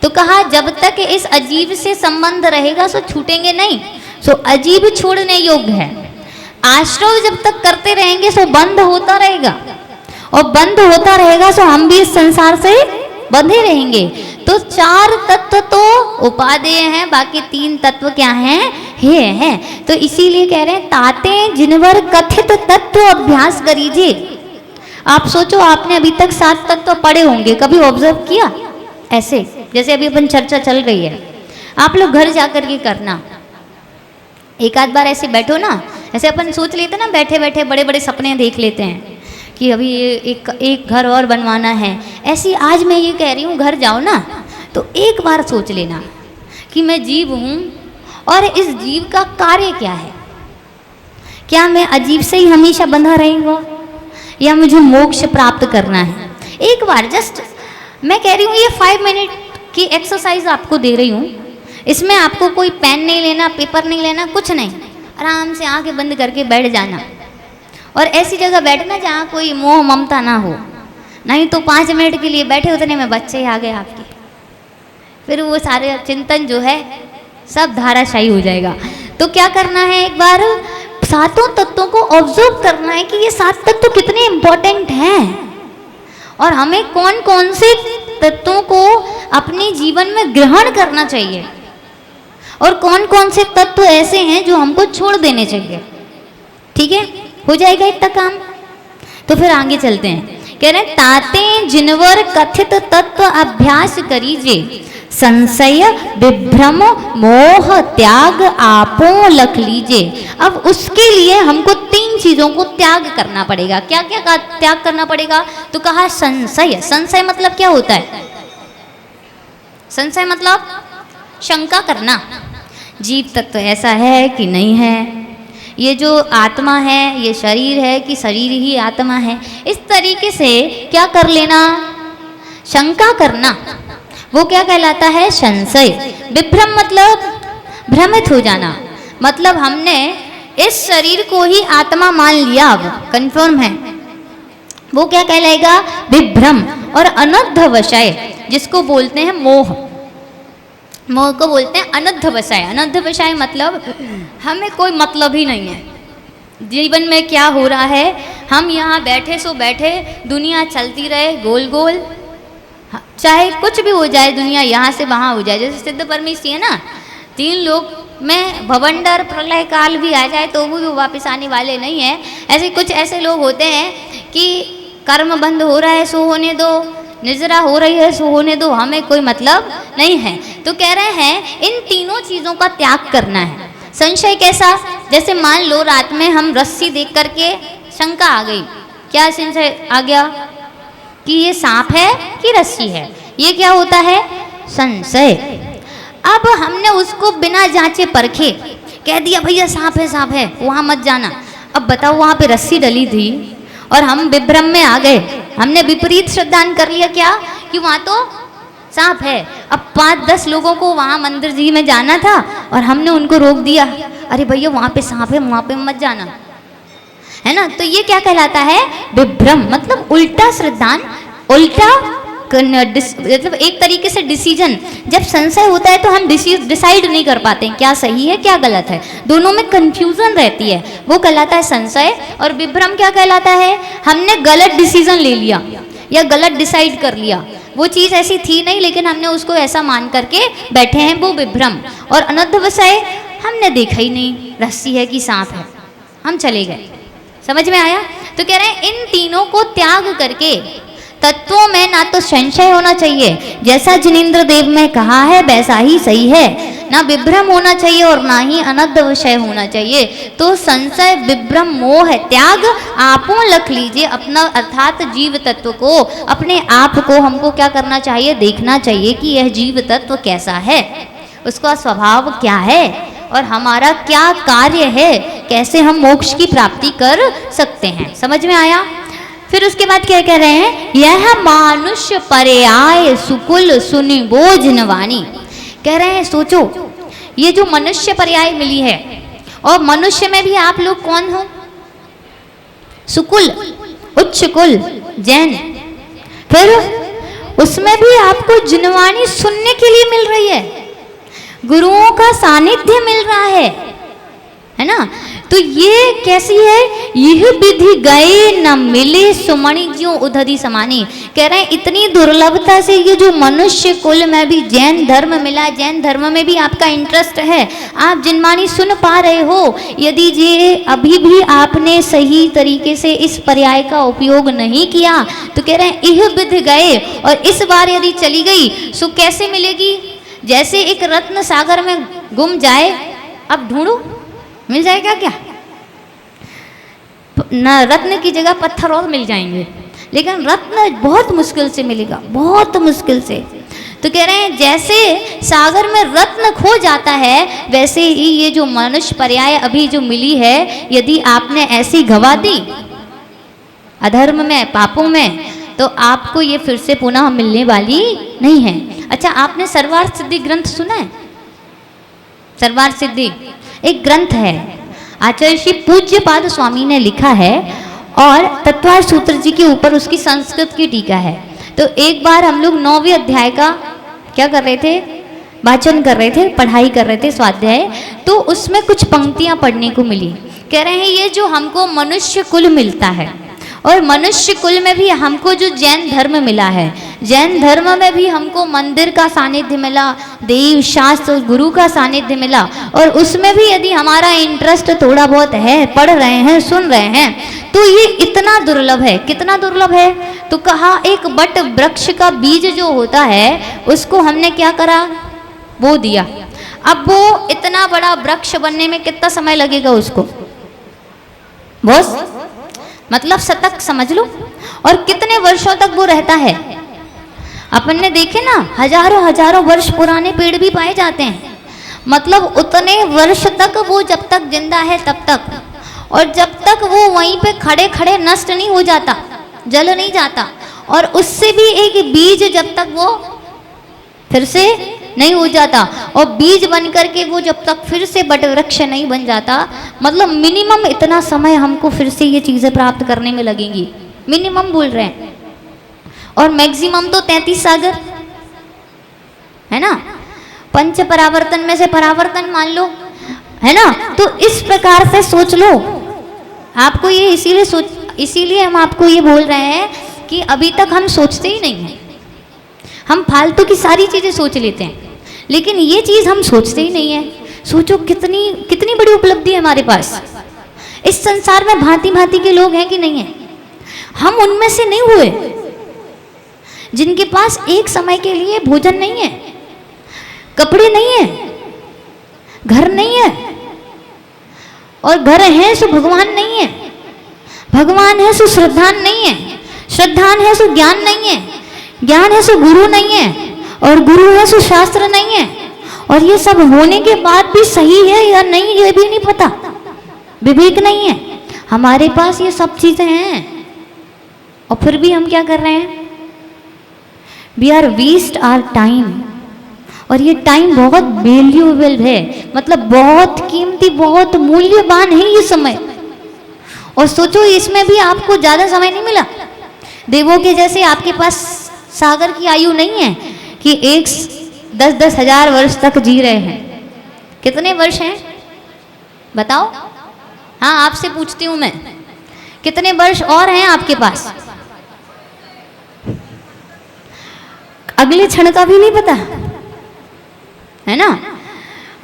तो कहा जब तक इस अजीब से संबंध रहेगा सो छूटेंगे नहीं, सो अजीब छोड़ने योग्य है। आश्रव जब तक करते रहेंगे सो बंद होता रहेगा, और बंद होता रहेगा सो हम भी इस संसार से बंधे रहेंगे। तो 4 तत्व तो उपादेय हैं, बाकी 3 तत्व क्या हैं? हेय हैं। तो इसीलिए कह रहे हैं ताते जिनवर कथित तत्व अभ्यास करीजिए। आप सोचो, आपने अभी तक 7 तत्व पढ़े होंगे, कभी ऑब्जर्व किया? ऐसे जैसे अभी अपन चर्चा चल रही है, आप लोग घर जाकर के करना। एक आध बार ऐसे बैठो ना, ऐसे अपन सोच लेते ना, बैठे बैठे बड़े बड़े सपने देख लेते हैं कि अभी एक घर और बनवाना है। ऐसी आज मैं ये कह रही हूँ, घर जाओ ना तो एक बार सोच लेना कि मैं जीव हूँ और इस जीव का कार्य क्या है। क्या मैं अजीब से ही हमेशा बंधा रहूँगा या मुझे मोक्ष प्राप्त करना है? एक बार जस्ट, मैं कह रही हूँ ये 5 मिनट की एक्सरसाइज आपको दे रही हूँ। इसमें आपको कोई पेन नहीं लेना, पेपर नहीं लेना, कुछ नहीं। आराम से आंखें बंद करके बैठ जाना, और ऐसी जगह बैठना जहाँ कोई मोह ममता ना हो। नहीं तो 5 मिनट के लिए बैठे, उतने में बच्चे आ गए आपके, फिर वो सारे चिंतन जो है सब धाराशायी हो जाएगा। तो क्या करना है, एक बार सातों तत्वों को ऑब्जर्व करना है कि ये 7 तत्व कितने इंपॉर्टेंट हैं और हमें कौन कौन से तत्वों को अपने जीवन में ग्रहण करना चाहिए और कौन कौन से तत्व ऐसे हैं जो हमको छोड़ देने चाहिए। ठीक है, हो जाएगा इतना काम। तो फिर आगे चलते हैं। कह रहे हैं ताते जिनवर कथित तत्व अभ्यास करीजिए, संशय विभ्रम मोह त्याग आपो लख लीजिए। अब उसके लिए हमको 3 चीजों को त्याग करना पड़ेगा। क्या क्या त्याग करना पड़ेगा? तो कहा संशय। संशय मतलब क्या होता है? संशय मतलब शंका करना, जीव तत्व ऐसा है कि नहीं है, ये जो आत्मा है ये शरीर है कि शरीर ही आत्मा है। इस तरीके से क्या कर लेना, शंका करना, वो क्या कहलाता है? संशय। विभ्रम मतलब भ्रमित हो जाना, मतलब हमने इस शरीर को ही आत्मा मान लिया, अब कंफर्म है, वो क्या कहलाएगा? विभ्रम। और अनद्धवशय जिसको बोलते हैं मोह, मोह को बोलते हैं अनद्धवशय। अनद्धवशय मतलब हमें कोई मतलब ही नहीं है जीवन में क्या हो रहा है, हम यहाँ बैठे सो बैठे, दुनिया चलती रहे गोल गोल, चाहे कुछ भी हो जाए, दुनिया यहाँ से वहाँ हो जाए। जैसे सिद्ध परमेश्वरी है ना, 3 लोग में भवंडर प्रलय काल भी आ जाए तो वो भी वापस आने वाले नहीं है। ऐसे कुछ ऐसे लोग होते हैं कि कर्म बंद हो रहा है सो होने दो, निजरा हो रही है सो होने दो, हमें कोई मतलब नहीं है। तो कह रहे हैं इन तीनों चीज़ों का त्याग करना है। संशय कैसा? जैसे मान लो रात में हम रस्सी देख करके शंका आ गई, क्या संशय आ गया कि ये सांप है कि रस्सी है, ये क्या होता है? संशय। अब हमने उसको बिना जांचे परखे कह दिया भैया सांप है वहाँ मत जाना। अब बताओ वहाँ पे रस्सी डली थी और हम विभ्रम में आ गए, हमने विपरीत श्रद्धान कर लिया क्या कि वहाँ तो सांप है। अब 5-10 लोगों को वहाँ मंदिर जी में जाना था और हमने उनको रोक दिया, अरे भैया वहाँ पे सांप है वहाँ पे मत जाना, है ना। तो ये क्या कहलाता है? विभ्रम, मतलब उल्टा श्रद्धान, उल्टा मतलब एक तरीके से डिसीजन। जब संशय होता है तो हम डिसाइड नहीं कर पाते क्या सही है क्या गलत है, दोनों में कंफ्यूजन रहती है, वो कहलाता है संशय। और विभ्रम क्या कहलाता है? हमने गलत डिसीजन ले लिया या गलत डिसाइड कर लिया, वो चीज़ ऐसी थी नहीं लेकिन हमने उसको ऐसा मान करके बैठे हैं, वो विभ्रम। और अनद्धवशय, हमने देखा ही नहीं रस्सी है कि सांप है, हम चले गए। समझ में आया? तो कह रहे हैं इन तीनों को त्याग करके तत्वों में ना तो संशय होना चाहिए, जैसा जिनेंद्र देव में कहा है वैसा ही सही है, ना विभ्रम होना चाहिए और ना ही अनर्थ विषय होना चाहिए। तो संशय विभ्रम मोह त्याग आपो लख लीजिए अपना, अर्थात जीव तत्व को, अपने आप को हमको क्या करना चाहिए? देखना चाहिए कि यह जीव तत्व कैसा है, उसका स्वभाव क्या है और हमारा क्या कार्य है, कैसे हम मोक्ष की प्राप्ति कर सकते हैं। समझ में आया? फिर उसके बाद क्या कह रहे हैं? यह मानुष्य पर्याय सुकुल सुनि बोझन वाणी। कह रहे हैं सोचो, ये जो मनुष्य पर्याय मिली है, और मनुष्य में भी आप लोग कौन हो? सुकुल, उच्च कुल, जैन। फिर उसमें भी आपको जिनवाणी सुनने के लिए मिल रही है, गुरुओं का सानिध्य मिल रहा है ना? तो ये कैसी है? यह विधि गए न मिले सुमणि ज्यों उदधि समानी। कह रहे हैं इतनी दुर्लभता से ये जो मनुष्य कुल में भी जैन धर्म मिला, जैन धर्म में भी आपका इंटरेस्ट है, आप जिनवाणी सुन पा रहे हो। यदि ये अभी भी आपने सही तरीके से इस पर्याय का उपयोग नहीं किया तो कह रहे हैं यह विधि गए, और इस बार यदि चली गई सो कैसे मिलेगी? जैसे एक रत्न सागर में गुम जाए, अब ढूंढो मिल जाएगा क्या? न रत्न की जगह पत्थर और मिल जाएंगे, लेकिन रत्न बहुत मुश्किल से मिलेगा, बहुत मुश्किल से। तो कह रहे हैं जैसे सागर में रत्न खो जाता है, वैसे ही ये जो मनुष्य पर्याय अभी जो मिली है, यदि आपने ऐसी गवा दी अधर्म में, पापों में, तो आपको ये फिर से पुनः मिलने वाली नहीं है। अच्छा, आपने सर्वार्थ सिद्धि ग्रंथ सुना है? सर्वार्थ सिद्धि एक ग्रंथ है, आचार्य श्री पूज्यपाद स्वामी ने लिखा है, और तत्वार सूत्र जी के ऊपर उसकी संस्कृत की टीका है। तो एक बार हम लोग 9वें अध्याय का क्या कर रहे थे? वाचन कर रहे थे, पढ़ाई कर रहे थे, स्वाध्याय। तो उसमें कुछ पंक्तियां पढ़ने को मिली। कह रहे हैं ये जो हमको मनुष्य कुल मिलता है, और मनुष्य कुल में भी हमको जो जैन धर्म मिला है, जैन धर्म में भी हमको मंदिर का सानिध्य मिला, देव शास्त्र गुरु का सानिध्य मिला, और उसमें भी यदि हमारा इंटरेस्ट थोड़ा बहुत है, पढ़ रहे हैं, सुन रहे हैं, तो ये इतना दुर्लभ है। कितना दुर्लभ है? तो कहा एक बट वृक्ष का बीज जो होता है उसको हमने क्या करा? बो दिया। अब वो इतना बड़ा वृक्ष बनने में कितना समय लगेगा उसको? बस मतलब शतक समझ लो। और कितने वर्षों तक वो रहता है? अपन ने देखे ना, हजारों हजारों वर्ष पुराने पेड़ भी पाए जाते हैं। मतलब उतने वर्ष तक वो जब तक जिंदा है तब तक, और जब तक वो वहीं पे खड़े खड़े नष्ट नहीं हो जाता, जल नहीं जाता, और उससे भी एक बीज जब तक वो फिर से नहीं हो जाता, और बीज बन करके वो जब तक फिर से बट वृक्ष नहीं बन जाता, मतलब मिनिमम इतना समय हमको फिर से ये चीज़ें प्राप्त करने में लगेंगी। मिनिमम बोल रहे हैं, और मैक्सिमम तो 33 सागर है ना, पंच परावर्तन में से परावर्तन मान लो, है ना। तो इस प्रकार से सोच लो। आपको ये इसीलिए हम आपको ये बोल रहे हैं कि अभी तक हम सोचते ही नहीं हैं। हम फालतू की सारी चीज़ें सोच लेते हैं, लेकिन ये चीज़ हम सोचते ही नहीं है। सोचो कितनी बड़ी उपलब्धि है हमारे पास। इस संसार में भांति भांति के लोग हैं कि नहीं है? हम उनमें से नहीं हुए जिनके पास एक समय के लिए भोजन नहीं है, कपड़े नहीं है, घर नहीं है, और घर है सो भगवान नहीं है, भगवान है सो श्रद्धान नहीं है, श्रद्धान है सो ज्ञान नहीं है, ज्ञान है सो गुरु नहीं है, और गुरु है सो शास्त्र नहीं है। और ये सब होने के बाद भी सही है या नहीं ये भी नहीं पता, विवेक नहीं है। हमारे पास ये सब चीजें हैं, और फिर भी हम क्या कर रहे हैं? We are waste our time. और ये टाइम बहुत वैल्यूएबल है, मतलब बहुत कीमती, बहुत मूल्यवान है ये समय। और सोचो इसमें भी आपको ज्यादा समय नहीं मिला। देवों के जैसे आपके पास सागर की आयु नहीं है कि 10-10 हजार वर्ष तक जी रहे हैं। कितने वर्ष हैं बताओ? हाँ, आपसे पूछती हूँ मैं, कितने वर्ष और हैं आपके पास? अगले क्षण का भी नहीं पता, है ना।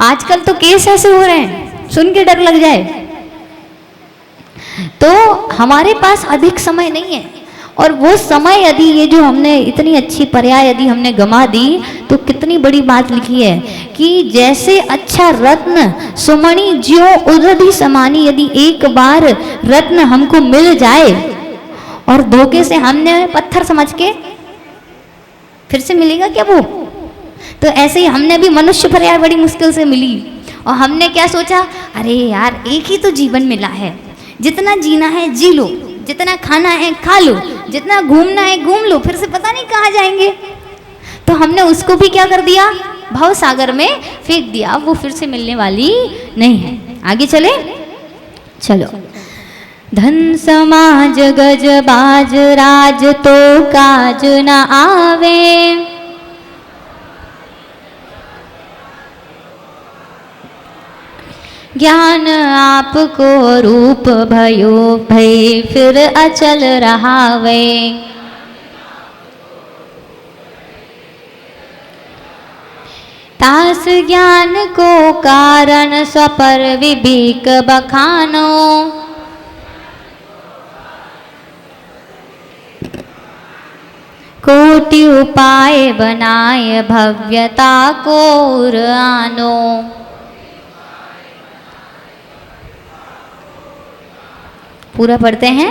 आजकल तो केस ऐसे हो रहे हैं, सुन के डर लग जाए, तो हमारे पास अधिक समय नहीं है, और वो समय यदि ये जो हमने इतनी अच्छी पर्याय यदि हमने गंवा दी तो कितनी बड़ी बात लिखी है कि जैसे अच्छा रत्न सुमणि ज्यों उदधि समानी, यदि एक बार रत्न हमको मिल जाए और धोखे से हमने पत्थर समझ के फिर से मिलेगा क्या वो? तो ऐसे ही हमने भी मनुष्य पर्याय बड़ी मुश्किल से मिली, और हमने क्या सोचा, अरे यार एक ही तो जीवन मिला है, जितना जीना है जी लो, जितना खाना है खा लो, जितना घूमना है घूम लो, फिर से पता नहीं कहाँ जाएंगे। तो हमने उसको भी क्या कर दिया, भव सागर में फेंक दिया, वो फिर से मिलने वाली नहीं है। आगे चले, चलो। धन समाज गज बाज राज तो काज न आवे, ज्ञान आपको रूप भयो भय फिर अचल रहावे। तास ज्ञान को कारण स्वपर विवेक बखानो, कोटि उपाय बनाए भव्यता को उर आनो। पूरा पढ़ते हैं।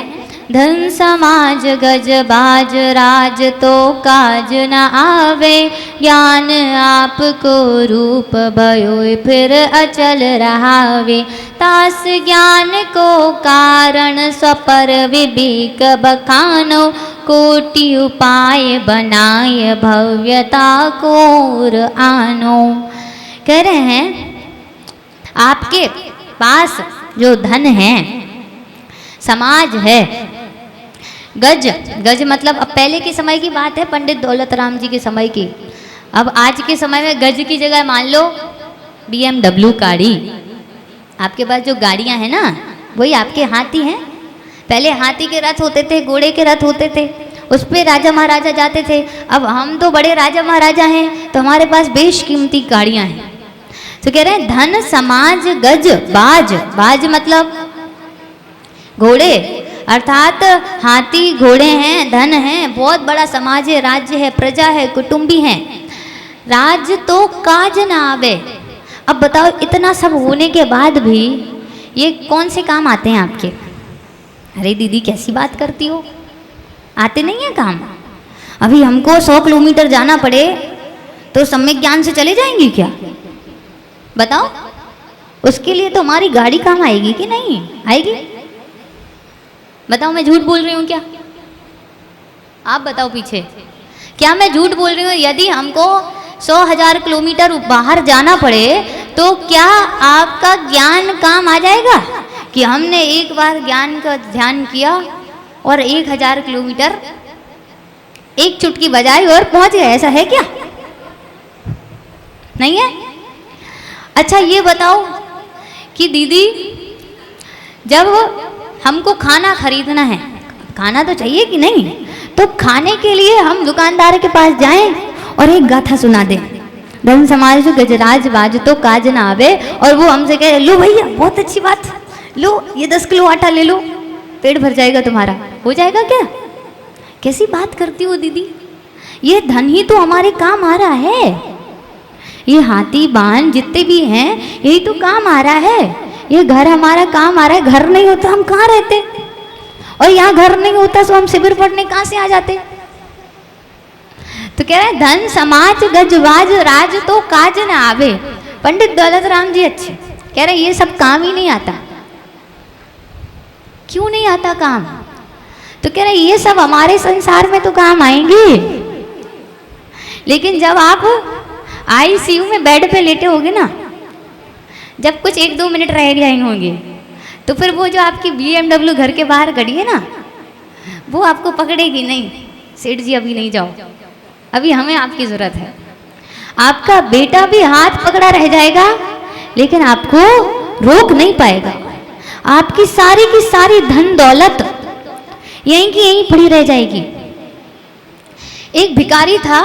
धन समाज गज बाज राज तो काज न आवे, ज्ञान आपको रूप भयो फिर अचल रहावे। तास ज्ञान को कारण स्वपर विवेक बखानो, कोटि उपाय बनाए भव्यता को उर आनो। कह रहे हैं आपके पास जो धन है, समाज है, गज, गज मतलब अब पहले के समय की बात है, पंडित दौलत राम जी के समय की। अब आज के समय में गज की जगह मान लो BMW गाड़ी। आपके पास जो गाड़ियां हैं ना, वही आपके हाथी हैं। पहले हाथी के रथ होते थे, घोड़े के रथ होते थे, उस पर राजा महाराजा जाते थे। अब हम तो बड़े राजा महाराजा हैं, तो हमारे पास बेशकीमती गाड़ियां हैं। तो कह रहे हैं धन समाज गज बाज, बाज मतलब घोड़े, अर्थात हाथी घोड़े हैं, धन है, बहुत बड़ा समाज है, राज्य है, प्रजा है, कुटुंबी हैं। राज तो काज न आवे। अब बताओ इतना सब होने के बाद भी ये कौन से काम आते हैं आपके? अरे दीदी कैसी बात करती हो, आते नहीं है काम? अभी हमको 100 किलोमीटर जाना पड़े तो सम्यक ज्ञान से चले जाएंगे क्या? बताओ, उसके लिए तो हमारी गाड़ी काम आएगी कि नहीं आएगी? बताओ मैं झूठ बोल रही हूँ क्या? आप बताओ पीछे, क्या मैं झूठ बोल रही हूँ? यदि हमको 100,000 किलोमीटर बाहर जाना पड़े तो क्या आपका ज्ञान काम आ जाएगा? कि हमने एक बार ज्ञान का ध्यान किया और 1000 किलोमीटर एक चुटकी बजाई और पहुंच गए, ऐसा है क्या? नहीं है। अच्छा ये बताओ कि दीदी जब हमको खाना खरीदना है, खाना तो चाहिए कि नहीं, तो खाने के लिए हम दुकानदार के पास जाएं और एक गाथा सुना दें, धन समाज गजराज बाज तो काज ना आवे, और वो हमसे कहे लो भैया बहुत अच्छी बात, लो ये 10 किलो आटा ले लो, पेट भर जाएगा तुम्हारा। हो जाएगा क्या? कैसी बात करती हो दीदी, ये धन ही तो हमारे काम आ रहा है, ये हाथी बान जितने भी हैं यही तो काम आ रहा है, ये घर हमारा काम आ रहा है। घर नहीं होता हम कहाँ रहते, और यहाँ घर नहीं होता तो हम शिविर पढ़ने कहाँ से आ जाते? तो कह रहे हैं धन समाज गजबाज राज तो काज न आवे। पंडित दौलत राम जी अच्छे कह रहे हैं ये सब काम ही नहीं आता। क्यों नहीं आता काम? तो कह रहे हैं ये सब हमारे संसार में तो काम आएंगे, लेकिन जब आप ICU में बेड पे लेटे होगे ना, जब कुछ 1-2 मिनट रह गए होंगे, तो फिर वो जो आपकी BMW घर के बाहर खड़ी है ना, वो आपको पकड़ेगी नहीं, सेठ जी अभी नहीं जाओ, अभी हमें आपकी ज़रूरत है। आपका बेटा भी हाथ पकड़ा रह जाएगा, लेकिन आपको रोक नहीं पाएगा। आपकी सारी की सारी धन दौलत यहीं की यहीं पड़ी रह जाएगी। एक भिखारी था,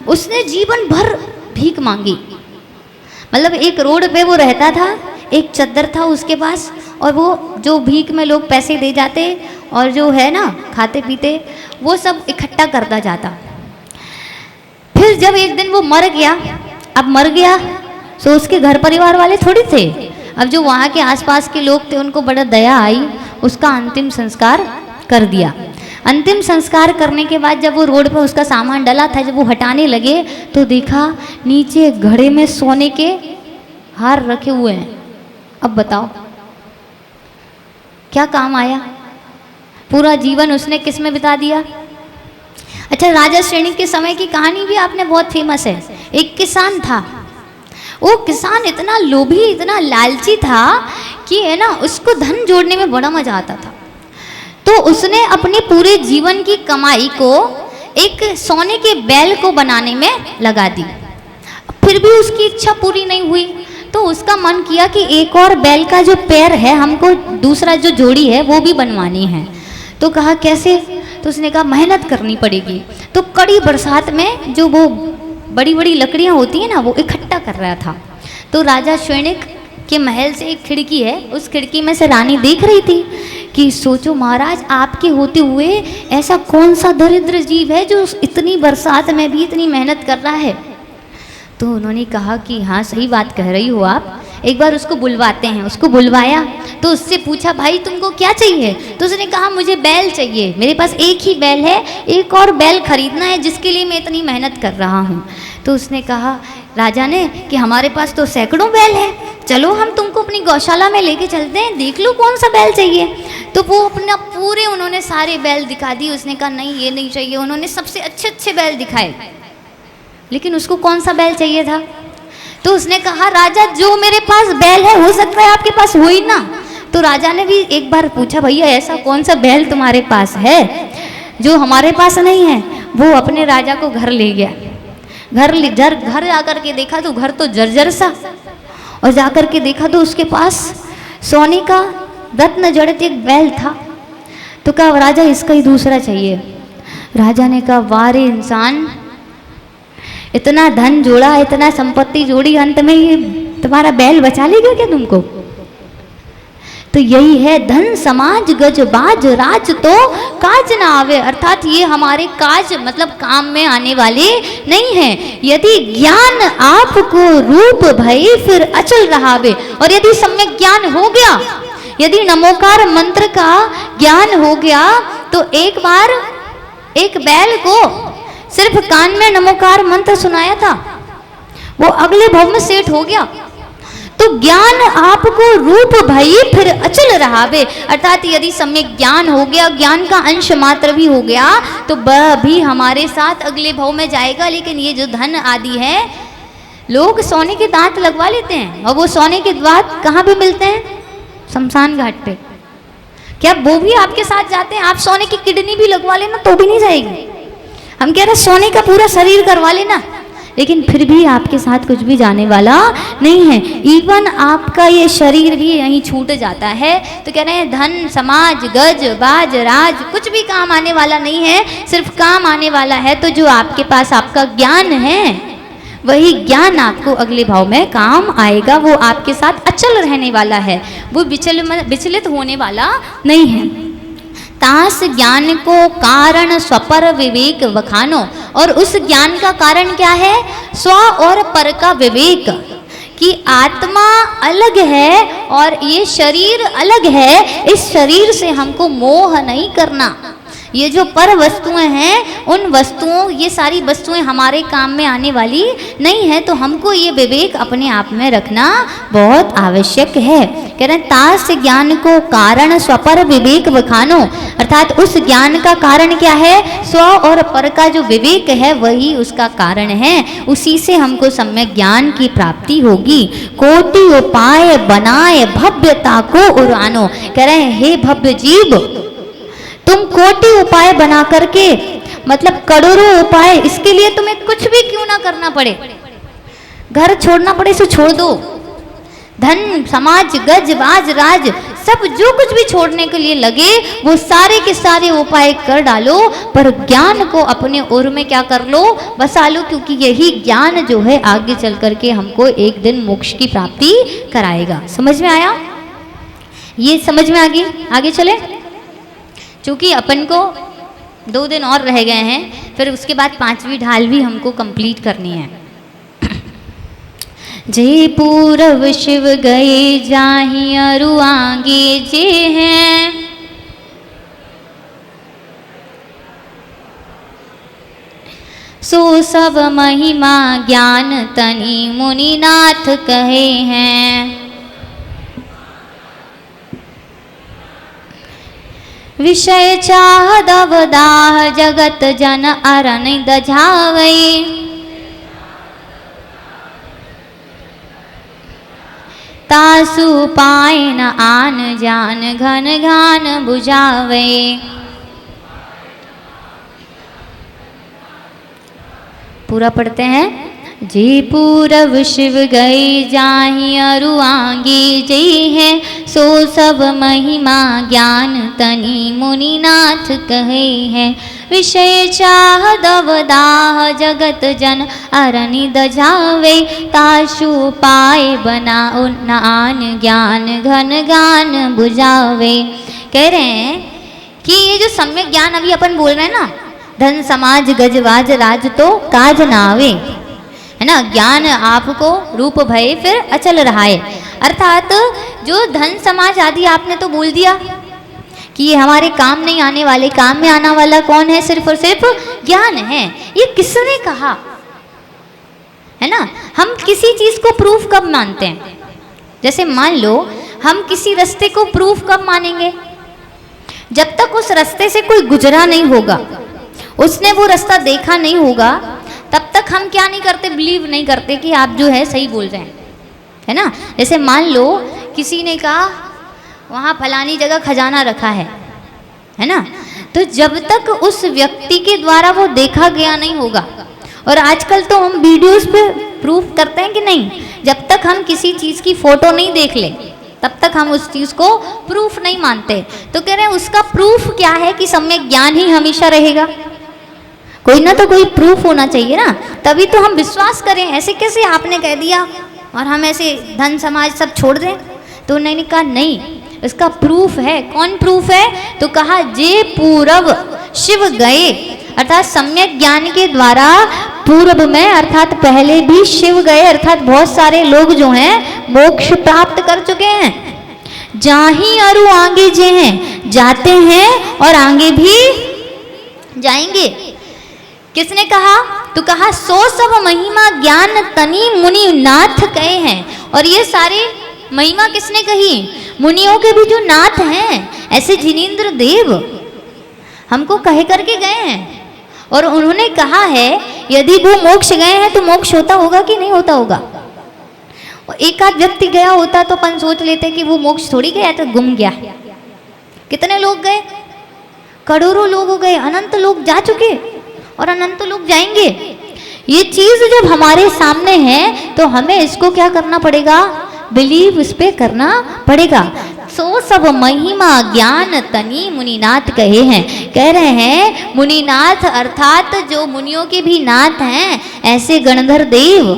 उसने जीवन भर भीख मांगी, मतलब एक रोड पे वो रहता था, एक चद्दर था उसके पास, और वो जो भीख में लोग पैसे दे जाते और जो है ना खाते पीते वो सब इकट्ठा करता जाता। फिर जब एक दिन वो मर गया, अब मर गया तो उसके घर परिवार वाले थोड़ी थे, अब जो वहाँ के आसपास के लोग थे उनको बड़ा दया आई, उसका अंतिम संस्कार कर दिया। अंतिम संस्कार करने के बाद जब वो रोड पर उसका सामान डला था, जब वो हटाने लगे तो देखा नीचे घड़े में सोने के हार रखे हुए हैं। अब बताओ क्या काम आया? पूरा जीवन उसने किस में बिता दिया? अच्छा, राजा श्रेणी के समय की कहानी भी आपने बहुत फेमस है। एक किसान था, वो किसान इतना लोभी, इतना लालची था कि है ना उसको धन जोड़ने में बड़ा मजा आता था। तो उसने अपने पूरे जीवन की कमाई को एक सोने के बैल को बनाने में लगा दी। फिर भी उसकी इच्छा पूरी नहीं हुई, तो उसका मन किया कि एक और बैल का जो पैर है हमको दूसरा जो जोड़ी है वो भी बनवानी है। तो कहा कैसे? तो उसने कहा मेहनत करनी पड़ेगी। तो कड़ी बरसात में जो वो बड़ी बड़ी लकड़ियाँ होती हैं ना वो इकट्ठा कर रहा था। तो राजा श्वेनिक के महल से एक खिड़की है, उस खिड़की में से रानी देख रही थी कि सोचो महाराज आपके होते हुए ऐसा कौन सा दरिद्र जीव है जो इतनी बरसात में भी इतनी मेहनत कर रहा है। तो उन्होंने कहा कि हाँ सही बात कह रही हो आप, एक बार उसको बुलवाते हैं। उसको बुलवाया तो उससे पूछा भाई तुमको क्या चाहिए? तो उसने कहा मुझे बैल चाहिए, मेरे पास एक ही बैल है, एक और बैल खरीदना है जिसके लिए मैं इतनी मेहनत कर रहा हूँ। तो उसने कहा राजा ने कि हमारे पास तो सैकड़ों बैल हैं, चलो हम तुमको अपनी गौशाला में लेके चलते हैं, देख लो कौन सा बैल चाहिए। तो वो अपना पूरे उन्होंने सारे बैल दिखा दिए। उसने कहा नहीं ये नहीं चाहिए। उन्होंने सबसे अच्छे अच्छे बैल दिखाए, लेकिन उसको कौन सा बैल चाहिए था? तो उसने कहा राजा जो मेरे पास बैल है हो सकता है आपके पास हो ही ना। तो राजा ने भी एक बार पूछा भैया ऐसा कौन सा बैल तुम्हारे पास है जो हमारे पास नहीं है? वो अपने राजा को घर ले गया। घर जाकर के देखा तो घर तो जर्जर सा, और जाकर के देखा तो उसके पास सोने का रत्न जड़ित एक बैल था। तो कहा राजा इसका ही दूसरा चाहिए। राजा ने कहा वाह रे इंसान, इतना धन जोड़ा, इतना संपत्ति जोड़ी, अंत में ये तुम्हारा बैल बचा लेगा क्या तुमको? तो यही है धन समाज गज बाज राज तो काज ना आवे, अर्थात ये हमारे काज मतलब काम में आने वाले नहीं है। यदि ज्ञान आपको रूप भई फिर अचल रहावे, और यदि सम्यक ज्ञान हो गया, यदि नमोकार मंत्र का ज्ञान हो गया तो एक बार एक बैल को सिर्फ कान में नमोकार मंत्र सुनाया था, वो अगले भव में सेठ हो गया। तो ज्ञान आपको रूप भई फिर अचल रहावे, अर्थात यदि सम्यक ज्ञान हो गया, ज्ञान का अंश मात्र भी हो गया तो वह भी हमारे साथ अगले भव में जाएगा। लेकिन ये जो धन आदि है, लोग सोने के दांत लगवा लेते हैं, और वो सोने के दांत कहाँ पे मिलते हैं? शमशान घाट पे। क्या वो भी आपके साथ जाते हैं? आप सोने की किडनी भी लगवा लेना तो भी नहीं जाएगी। हम कह रहे सोने का पूरा शरीर करवा लेना, लेकिन फिर भी आपके साथ कुछ भी जाने वाला नहीं है। इवन आपका ये शरीर भी यहीं छूट जाता है। तो कह रहे हैं धन समाज गज बाज राज कुछ भी काम आने वाला नहीं है, सिर्फ काम आने वाला है तो जो आपके पास आपका ज्ञान है, वही ज्ञान आपको अगले भाव में काम आएगा। वो आपके साथ अचल रहने वाला है, वो विचलित होने वाला नहीं है। तास ज्ञान को कारण स्वपर विवेक वखानो, और उस ज्ञान का कारण क्या है? स्व और पर का विवेक, कि आत्मा अलग है और ये शरीर अलग है। इस शरीर से हमको मोह नहीं करना। ये जो पर वस्तुएं हैं, उन वस्तुओं, ये सारी वस्तुएं हमारे काम में आने वाली नहीं है, तो हमको ये विवेक अपने आप में रखना बहुत आवश्यक है। कह रहे हैं तास ज्ञान को कारण स्वपर विवेक वखानो, अर्थात उस ज्ञान का कारण क्या है? स्व और पर का जो विवेक है वही उसका कारण है। उसी से हमको सम्यक ज्ञान की प्राप्ति होगी। कोटि उपाय बनाए भव्यता को उड़ानो, कह रहे हैं हे भव्य जीव, तुम कोटि उपाय बना करके, मतलब करोड़ों उपाय, इसके लिए तुम्हें कुछ भी क्यों ना करना पड़े, घर छोड़ना पड़े सो छोड़ दो, धन समाज गज बाज राज सब जो कुछ भी छोड़ने के लिए लगे वो सारे के सारे उपाय कर डालो, पर ज्ञान को अपने ओर में क्या कर लो, बसा लो, क्योंकि यही ज्ञान जो है आगे चल करके हमको एक दिन मोक्ष की प्राप्ति कराएगा। समझ में आया? ये समझ में आगे चले। क्योंकि अपन को 2 दिन और रह गए हैं, फिर उसके बाद 5वीं ढाल भी हमको कंप्लीट करनी है। जे पूरब शिव गए जाहि अरु आगे जे हैं, सो सब महिमा ज्ञान तनि मुनिनाथ कहे हैं। विषय चाह दवदाह जगत जन अरन दझावई, तासु पाए न आन जान घन घान बुझावे। पूरा पढ़ते हैं। जे पूरब शिव गए जाहि अरु आगे जे है, सो सब महिमा ज्ञान तनि मुनिनाथ कहे हैं। विषय चाह दवदाह जगत जन अरनि दझावे, ताशु पाए बना उन आन ज्ञान घन गान बुझावे। कह रहे हैं कि ये जो सम्यक ज्ञान अभी अपन बोल रहे हैं ना, धन समाज गजवाज राज तो काज नावे, है ना। ज्ञान आपको रूप भय फिर अचल रहा है, अर्थात जो धन समाज आदि आपने तो बोल दिया कि ये हमारे काम नहीं आने वाले, काम में आने वाला कौन है, सिर्फ और सिर्फ ज्ञान है। ये किसने कहा, है ना। हम किसी चीज को प्रूफ कब मानते हैं? जैसे मान लो हम किसी रास्ते को प्रूफ कब मानेंगे? जब तक उस रास्ते से कोई गुजरा नहीं होगा, उसने वो रास्ता देखा नहीं होगा, तब तक हम क्या नहीं करते, बिलीव नहीं करते कि आप जो है सही बोल रहे हैं, है ना। जैसे मान लो किसी ने कहा वहाँ फलानी जगह खजाना रखा है ना, तो जब तक उस व्यक्ति के द्वारा वो देखा गया नहीं होगा, और आजकल तो हम वीडियोस पे प्रूफ करते हैं कि नहीं, जब तक हम किसी चीज़ की फोटो नहीं देख ले तब तक हम उस चीज़ को प्रूफ नहीं मानते। तो कह रहे हैं उसका प्रूफ क्या है कि सम्यक ज्ञान ही हमेशा रहेगा। कोई ना तो कोई प्रूफ होना चाहिए ना, तभी तो हम विश्वास करें। ऐसे कैसे आपने कह दिया और हम ऐसे धन समाज सब छोड़ दें? तो उन्होंने कहा नहीं, इसका प्रूफ है। कौन प्रूफ है? तो कहा जे पूरब शिव गए, अर्थात सम्यक ज्ञान के द्वारा पूर्व में अर्थात पहले भी शिव गए, अर्थात बहुत सारे लोग जो हैं मोक्ष प्राप्त कर चुके हैं। जाहि अरु आगे जे हैं, जाते हैं और आगे भी जाएंगे। किसने कहा? तो कहा सो सब महिमा ज्ञान तनि मुनि नाथ कहे हैं। और ये सारे महिमा किसने कही? मुनियों के भी जो नाथ हैं, ऐसे जिनेंद्र देव हमको कहे करके गए हैं, और उन्होंने कहा है यदि वो मोक्ष गए हैं तो मोक्ष होता होगा कि नहीं होता होगा। एक आध व्यक्ति गया होता तो अपन सोच लेते कि वो मोक्ष थोड़ी गया, तो गुम गया। कितने लोग गए? करोड़ों लोग हो गए, अनंत लोग जा चुके और अनंत लोग जाएंगे। ये चीज जब हमारे सामने है तो हमें इसको क्या करना पड़ेगा? बिलीव इस पे करना पड़ेगा। सो सब महिमा ज्ञान तनि मुनिनाथ कहे हैं। कह रहे हैं मुनिनाथ अर्थात जो मुनियों के भी नाथ हैं, ऐसे गणधर देव,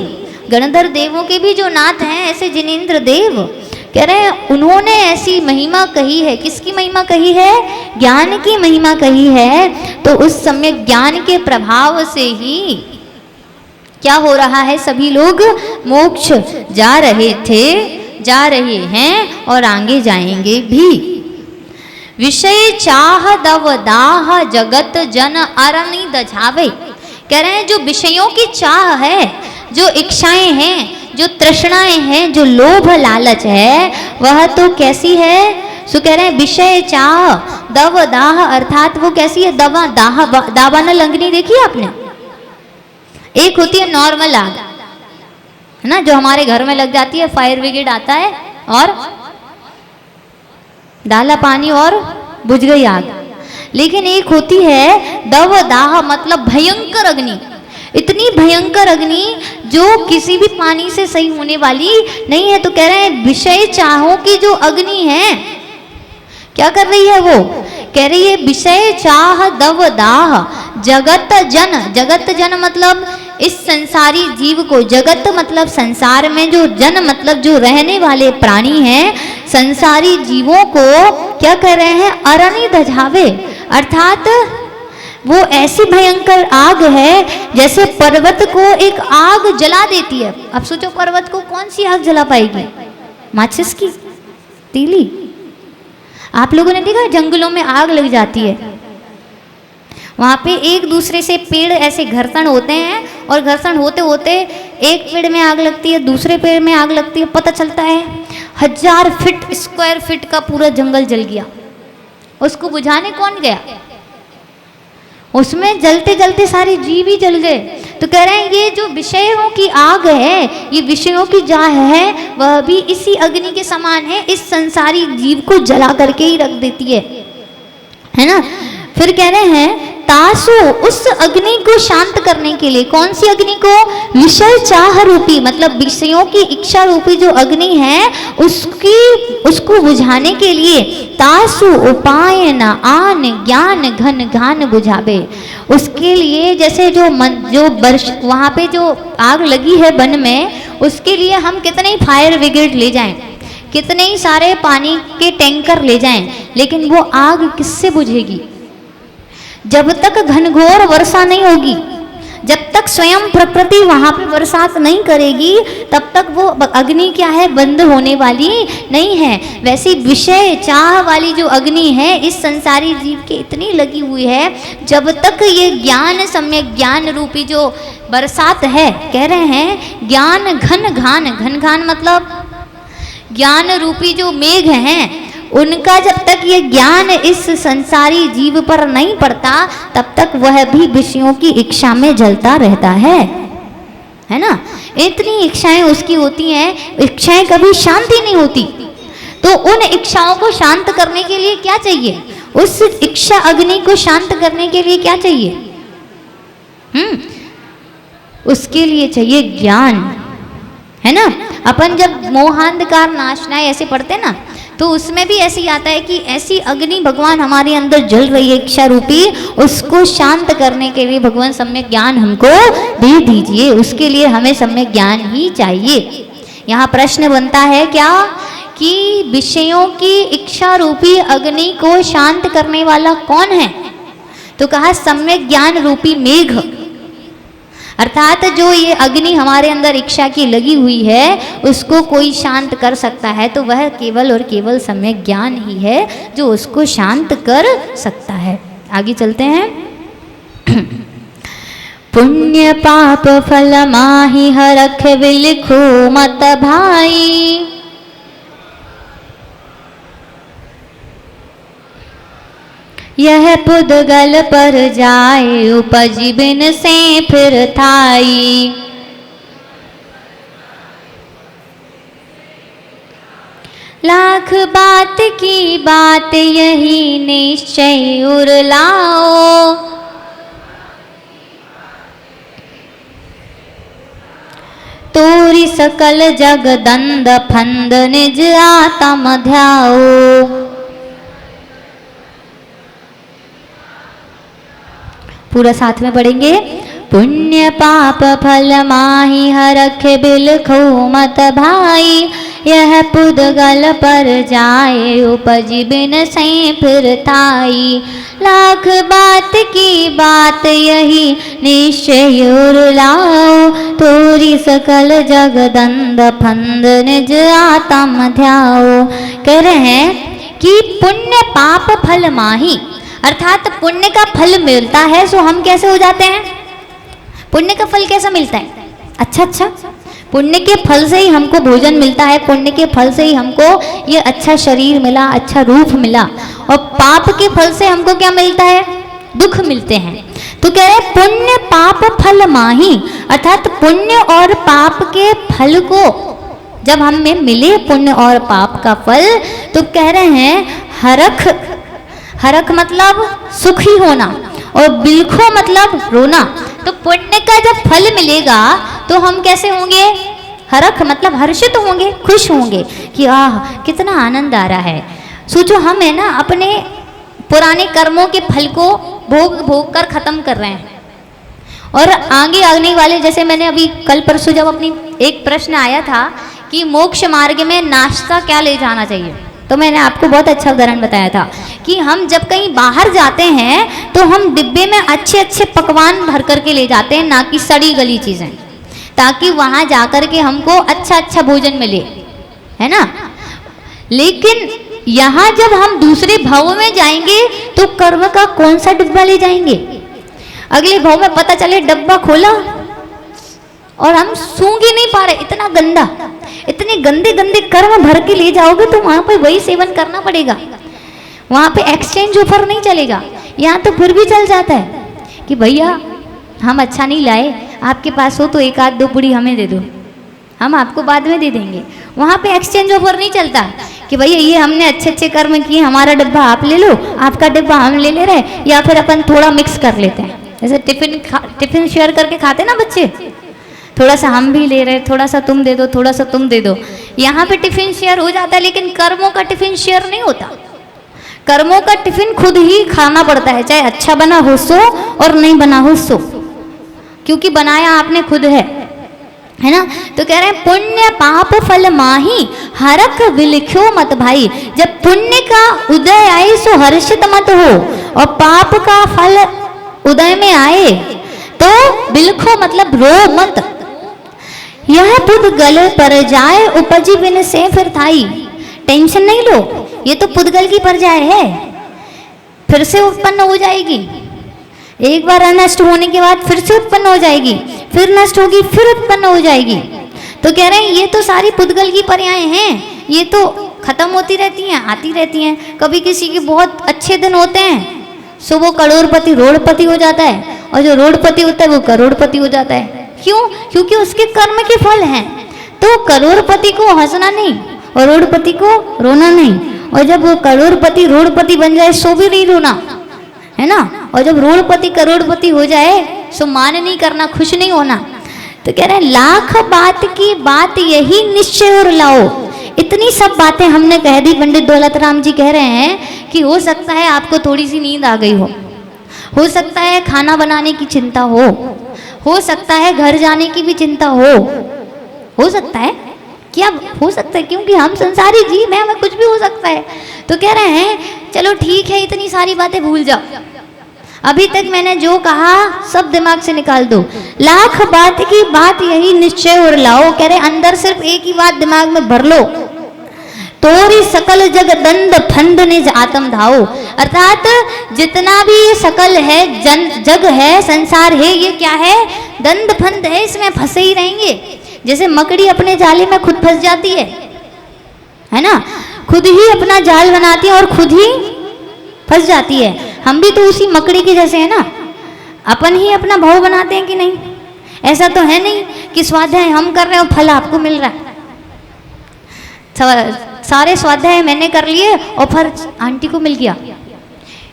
गणधर देवों के भी जो नाथ हैं, ऐसे जिनेंद्र देव कह रहे हैं उन्होंने ऐसी महिमा कही है। किसकी महिमा कही है? ज्ञान की महिमा कही है। तो उस समय ज्ञान के प्रभाव से ही क्या हो रहा है? सभी लोग मोक्ष जा रहे थे, जा रहे हैं और आगे जाएंगे भी। विषय चाह दवदाह जगत जन अरनि दझावे। कह रहे हैं जो विषयों की चाह है, जो इच्छाएं हैं, जो तृष्णाएं हैं, जो लोभ लालच है, वह तो कैसी है? सो कह रहे हैं विषय चाह दवदाह अर्थात वो कैसी है? दवा दाह दावाना लंगनी देखी आपने? एक होती है नॉर्मल आग, है ना, जो हमारे घर में लग जाती है, फायर ब्रिगेड आता है और डाला पानी और बुझ गई आग। लेकिन एक होती है दवदाह मतलब भयंकर अग्नि, इतनी भयंकर अग्नि जो किसी भी पानी से सही होने वाली नहीं है। तो कह रहे हैं विषय चाहों की जो अग्नि है, क्या कर रही है वो? कह रही है विषय चाह दव दाह जगत जन। जगत जन मतलब इस संसारी जीव को, जगत मतलब संसार में जो, जन मतलब जो रहने वाले प्राणी हैं, संसारी जीवों को क्या कर रहे हैं? अरणी दझावे, अर्थात वो ऐसी भयंकर आग है जैसे पर्वत को एक आग जला देती है। अब सोचो पर्वत को कौन सी आग जला पाएगी? माचिस की तीली। आप लोगों ने देखा जंगलों में आग लग जाती है, वहां पे एक दूसरे से पेड़ ऐसे घर्षण होते हैं और घर्षण होते होते एक पेड़ में आग लगती है, दूसरे पेड़ में आग लगती है, पता चलता है 1000 फीट स्क्वायर फीट का पूरा जंगल जल गया। उसको बुझाने कौन गया? उसमें जलते जलते सारे जीव ही जल गए। तो कह रहे हैं ये जो विषयों की आग है, ये विषयों की जाह है, वह भी इसी अग्नि के समान है, इस संसारी जीव को जला करके ही रख देती है ना। फिर कह रहे हैं तासु, उस अग्नि को शांत करने के लिए, कौन सी अग्नि को? विषय चाह रूपी, मतलब विषयों की इच्छा रूपी जो अग्नि है उसको बुझाने के लिए तासु उपाय न आन ज्ञान घन घान बुझावे। उसके लिए जैसे जो वर्ष वहाँ पे जो आग लगी है वन में, उसके लिए हम कितने ही फायर ब्रिगेड ले जाएं, कितने ही सारे पानी के टैंकर ले जाएं, लेकिन वो आग किससे बुझेगी? जब तक घनघोर वर्षा नहीं होगी, जब तक स्वयं प्रकृति वहां पे बरसात नहीं करेगी, तब तक वो अग्नि क्या है? बंद होने वाली नहीं है। वैसी विषय चाह वाली जो अग्नि है इस संसारी जीव के इतनी लगी हुई है, जब तक ये ज्ञान, सम्यक ज्ञान रूपी जो बरसात है, कह रहे हैं ज्ञान घन घान, घन घान मतलब ज्ञान रूपी जो मेघ हैं, उनका जब तक ये ज्ञान इस संसारी जीव पर नहीं पड़ता, तब तक वह भी विषयों की इच्छा में जलता रहता है ना। इतनी इच्छाएं उसकी होती हैं, इच्छाएं कभी शांति नहीं होती। तो उन इच्छाओं को शांत करने के लिए क्या चाहिए? उस इच्छा अग्नि को शांत करने के लिए क्या चाहिए? उसके लिए चाहिए ज्ञान, है ना। अपन जब मोहांधकार नाशनाय ऐसे पढ़ते ना, तो उसमें भी ऐसे ही आता है कि ऐसी अग्नि भगवान हमारे अंदर जल रही है इच्छा रूपी, उसको शांत करने के लिए भगवान सम्यक ज्ञान हमको दे दीजिए। उसके लिए हमें सम्यक ज्ञान ही चाहिए। यहाँ प्रश्न बनता है क्या कि विषयों की इच्छा रूपी अग्नि को शांत करने वाला कौन है? तो कहा सम्यक ज्ञान रूपी मेघ, अर्थात जो ये अग्नि हमारे अंदर इच्छा की लगी हुई है उसको कोई शांत कर सकता है तो वह केवल और केवल सम्यक ज्ञान ही है जो उसको शांत कर सकता है। आगे चलते हैं। पुण्य पाप फल माही हरख विलिखो मत भाई, यह पुद्गल पर जाए उपज बिन से फिर थाई। लाख बात की बात यही निश्चय उरलाओ, तोरी सकल जगदंद फंद निज आत्म ध्याओ। पूरा साथ में पढ़ेंगे। पुण्य पाप फल माही हरख बिलखो मत भाई, यह पुद्गल पर जाए उपज बिन से फिर थाई। लाख बात की बात यही निश्चय उरलाओ, तोरी सकल जगदंद फंद निज आत्म ध्याओ। कह रहे हैं कि पुण्य पाप फल माही, अर्थात पुण्य का फल मिलता है सो हम कैसे हो जाते हैं? पुण्य का फल कैसा मिलता है? अच्छा, पुण्य के फल से ही हमको भोजन मिलता है, पुण्य के फल से ही हमको ये अच्छा शरीर मिला, अच्छा रूप मिला। और पाप के फल से हमको क्या मिलता है? दुख मिलते हैं। तो कह रहे पुण्य पाप फल माही, अर्थात पुण्य और पाप के फल को जब हमें मिले, पुण्य और पाप का फल, तो कह रहे हैं हरख, हरख मतलब सुखी होना और बिलखो मतलब रोना। तो पुण्य का जब फल मिलेगा तो हम कैसे होंगे? हरख मतलब हर्षित होंगे, खुश होंगे कि आह कितना आनंद आ रहा है। सोचो हम है ना अपने पुराने कर्मों के फल को भोग भोग कर खत्म कर रहे हैं, और आगे आने वाले, जैसे मैंने अभी कल परसों जब अपनी एक प्रश्न आया था कि मोक्ष मार्ग में नाश्ता क्या ले जाना चाहिए, तो मैंने आपको बहुत अच्छा उदाहरण बताया था कि हम जब कहीं बाहर जाते हैं तो हम डिब्बे में अच्छे अच्छे पकवान भर करके ले जाते हैं, ना कि सड़ी गली चीज़ें, ताकि वहाँ जाकर के हमको अच्छा अच्छा भोजन मिले, है ना। लेकिन यहाँ जब हम दूसरे भाव में जाएंगे तो कर्म का कौन सा डिब्बा ले जाएंगे। अगले भाव में पता चले डब्बा खोला और हम सूंघ ही नहीं पा रहे, इतना गंदा, इतने गंदे गंदे कर्म भर के ले जाओगे तो वहाँ पे वही सेवन करना पड़ेगा। वहाँ पे एक्सचेंज ऑफर नहीं चलेगा। यहाँ तो फिर भी चल जाता है कि भैया हम अच्छा नहीं लाए, आपके पास हो तो एक आध दो पुड़ी हमें दे दो, हम आपको बाद में दे देंगे। वहाँ पे एक्सचेंज ऑफर नहीं चलता कि भैया ये हमने अच्छे अच्छे कर्म किए, हमारा डब्बा आप ले लो, आपका डब्बा हम ले ले रहे, या फिर अपन थोड़ा मिक्स कर लेते हैं, जैसे टिफिन शेयर करके खाते ना बच्चे, थोड़ा सा हम भी ले रहे, थोड़ा सा तुम दे दो, थोड़ा सा तुम दे दो। यहाँ पे टिफिन शेयर हो जाता है, लेकिन कर्मों का टिफिन शेयर नहीं होता। कर्मों का टिफिन खुद ही खाना पड़ता है, चाहे अच्छा बना हो सो और नहीं बना हो सो, क्योंकि बनाया आपने खुद है ना। तो कह रहे हैं पुण्य पाप फल माही हरख विलिख्यो मत भाई। जब पुण्य का उदय आए सो हर्षित मत हो, और पाप का फल उदय में आए तो बिलखो मतलब रो मत। यह पुद्गल पर जाए उपजी बिन से फिर थाई। टेंशन नहीं लो, ये तो पुद्गल की पर्याय है, फिर से उत्पन्न हो जाएगी। एक बार नष्ट होने के बाद फिर से उत्पन्न हो जाएगी, फिर नष्ट होगी, फिर उत्पन्न हो जाएगी। तो कह रहे हैं ये तो सारी पुद्गल की पर्याय हैं, ये तो खत्म होती रहती हैं, आती रहती हैं। कभी किसी के बहुत अच्छे दिन होते हैं सो वो करोड़पति रोड़पति हो जाता है, और जो रोड़पति होता है वो करोड़पति हो जाता है। क्यों? क्योंकि उसके कर्म के फल हैं। तो करोड़पति को हंसना नहीं और रोड़पति को रोना नहीं, और जब वो करोड़पति रोड़पति बन जाए सो भी नहीं रोना, है ना। और जब रोड़पति करोड़पति हो जाए सो मान नहीं करना, खुश नहीं होना। तो कह रहे हैं लाख बात की बात यही निश्चय और लाओ। इतनी सब बातें हमने कह दी। पंडित दौलत राम जी कह रहे हैं कि हो सकता है आपको थोड़ी सी नींद आ गई हो सकता है खाना बनाने की चिंता हो सकता है घर जाने की भी चिंता हो सकता है, क्या हो सकता है, क्योंकि हम संसारी जीव हैं, हमें कुछ भी हो सकता है। तो कह रहे हैं चलो ठीक है, इतनी सारी बातें भूल जाओ, अभी तक मैंने जो कहा सब दिमाग से निकाल दो। लाख बात की बात यही निश्चय और लाओ। कह रहे अंदर सिर्फ एक ही बात दिमाग में भर लो, तोरी सकल जग दंड फंद निज आत्म धाओ। अर्थात जितना भी ये सकल है, जग है, संसार है, ये क्या है? दंड फंद है, इसमें फंसे ही रहेंगे। जैसे मकड़ी अपने जाले में खुद फंस जाती है ना, खुद ही अपना जाल बनाती है और खुद ही फंस जाती है। हम भी तो उसी मकड़ी के जैसे है ना, अपन ही अपना भाव बनाते हैं कि नहीं? ऐसा तो है नहीं कि स्वाध्याय हम कर रहे हैं और फल आपको मिल रहा है। सारे स्वाध्याय मैंने कर लिए और फल आंटी को मिल गया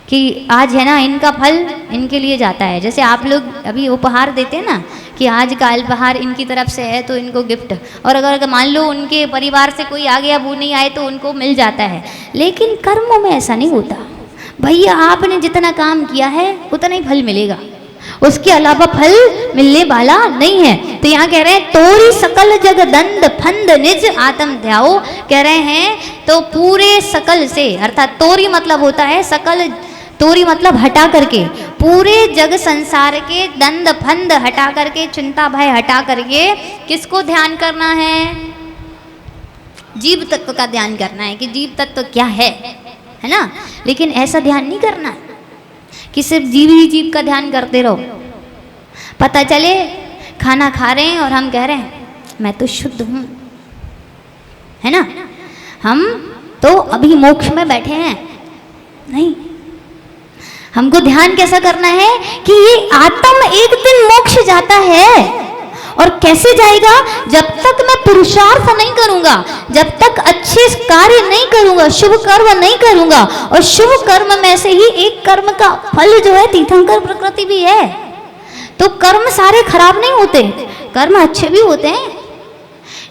कि आज है ना इनका फल इनके लिए जाता है। जैसे आप लोग अभी उपहार देते हैं ना कि आज का उपहार इनकी तरफ से है तो इनको गिफ्ट, और अगर मान लो उनके परिवार से कोई आ गया, वो नहीं आए तो उनको मिल जाता है। लेकिन कर्मों में ऐसा नहीं होता भैया, आपने जितना काम किया है उतना ही फल मिलेगा, उसके अलावा फल मिलने वाला नहीं है। तो यहाँ कह रहे हैं तोरी सकल जग दंड फंद निज आत्म ध्याओ। कह रहे हैं तो पूरे सकल से, अर्थात तोरी मतलब होता है सकल, तोरी मतलब हटा करके, पूरे जग संसार के दंड फंद हटा करके, चिंता भय हटा करके किसको ध्यान करना है? जीव तत्व का ध्यान करना है कि जीव तत्व क्या है ना। लेकिन ऐसा ध्यान नहीं करना कि सिर्फ जीव ही जीव का ध्यान करते रहो। पता चले खाना खा रहे हैं और हम कह रहे हैं मैं तो शुद्ध हूं, है ना, हम तो अभी मोक्ष में बैठे हैं। नहीं, हमको ध्यान कैसा करना है कि ये आत्म एक दिन मोक्ष जाता है। और कैसे जाएगा? जब तक मैं पुरुषार्थ नहीं करूंगा, जब तक अच्छे कार्य नहीं करूंगा, शुभ कर्म नहीं करूंगा। और शुभ कर्म में से ही एक कर्म का फल जो है तीर्थंकर प्रकृति भी है। तो कर्म सारे खराब नहीं होते, कर्म अच्छे भी होते हैं,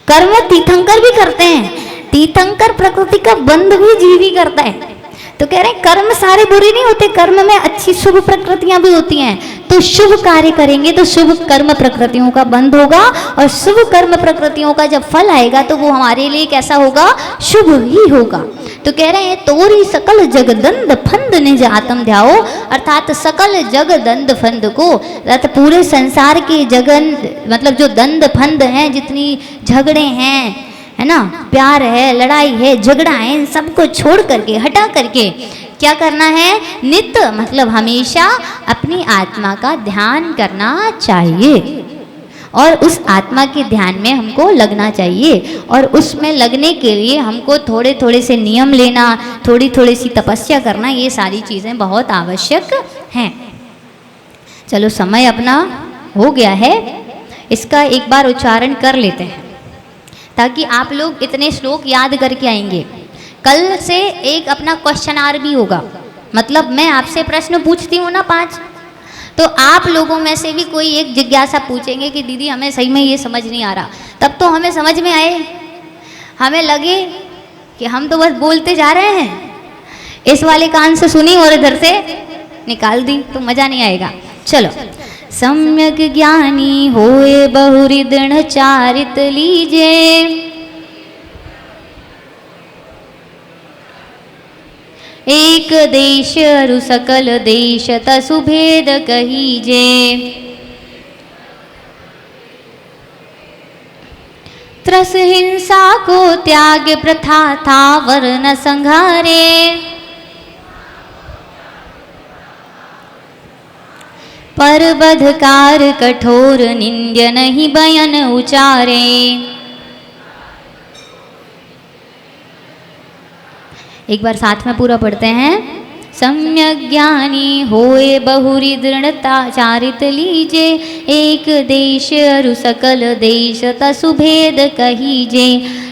कर्म तीर्थंकर भी करते हैं। तीर्थंकर प्रकृति का बंध भी जीव ही करता है। तो कह रहे हैं कर्म सारे बुरे नहीं होते, कर्म में अच्छी शुभ प्रकृतियां भी होती हैं। तो शुभ कार्य करेंगे तो शुभ कर्म प्रकृतियों का बंध होगा, और शुभ कर्म प्रकृतियों का जब फल आएगा तो वो हमारे लिए कैसा होगा? शुभ ही होगा। तो कह रहे हैं तोरी सकल जगदंद फंद निज आत्म ध्याओ, अर्थात सकल जग दंद फंद को, अर्थात पूरे संसार के जगन मतलब जो दंद फंद हैं, जितनी झगड़े हैं, है ना, प्यार है, लड़ाई है, झगड़ा है, इन सबको छोड़ करके, हटा करके क्या करना है? नित्य मतलब हमेशा अपनी आत्मा का ध्यान करना चाहिए, और उस आत्मा के ध्यान में हमको लगना चाहिए। और उसमें लगने के लिए हमको थोड़े थोड़े से नियम लेना, थोड़ी थोड़ी सी तपस्या करना, ये सारी चीज़ें बहुत आवश्यक हैं। चलो समय अपना हो गया है, इसका एक बार उच्चारण कर लेते हैं ताकि आप लोग इतने श्लोक याद करके आएंगे। कल से एक अपना क्वेश्चनार भी होगा, मतलब मैं आपसे प्रश्न पूछती हूँ ना 5, तो आप लोगों में से भी कोई एक जिज्ञासा पूछेंगे कि दीदी हमें सही में ये समझ नहीं आ रहा, तब तो हमें समझ में आए, हमें लगे कि हम तो बस बोलते जा रहे हैं, इस वाले कान से सुनी और इधर से निकाल दी, तो मज़ा नहीं आएगा। चलो, सम्यक ज्ञानी होए बहुहृदय चारित लीजे, एक देश अरु सकल देश तसु भेद कहीजे, त्रस हिंसा को त्याग प्रथा था वर्ण संघारे, पर बधकार कठोर निंद्य नहीं बयन उचारे। एक बार साथ में पूरा पढ़ते हैं। सम्यक ज्ञानी होए बहुहृदय चारित लीजे, एक देश अरु सकल देश तसु भेद कहीजे,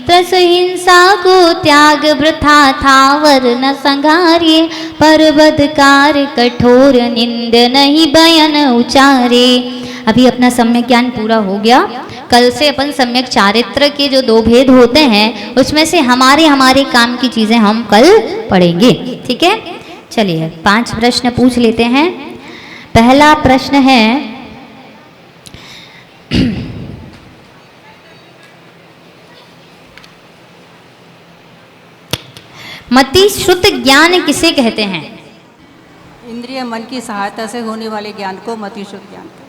त्रस हिंसा को त्याग वृथा था वर्ण संघारे, पर बधकार कठोर निंद नहीं बयन उचारे। अभी अपना सम्यक ज्ञान पूरा हो गया। कल से अपन सम्यक चारित्र के जो 2 भेद होते हैं उसमें से हमारे काम की चीज़ें हम कल पढ़ेंगे, ठीक है। चलिए 5 प्रश्न पूछ लेते हैं। पहला प्रश्न है, मति श्रुत ज्ञान किसे कहते हैं? इंद्रिय मन की सहायता से होने वाले ज्ञान को मतिश्रुत ज्ञान कहते हैं।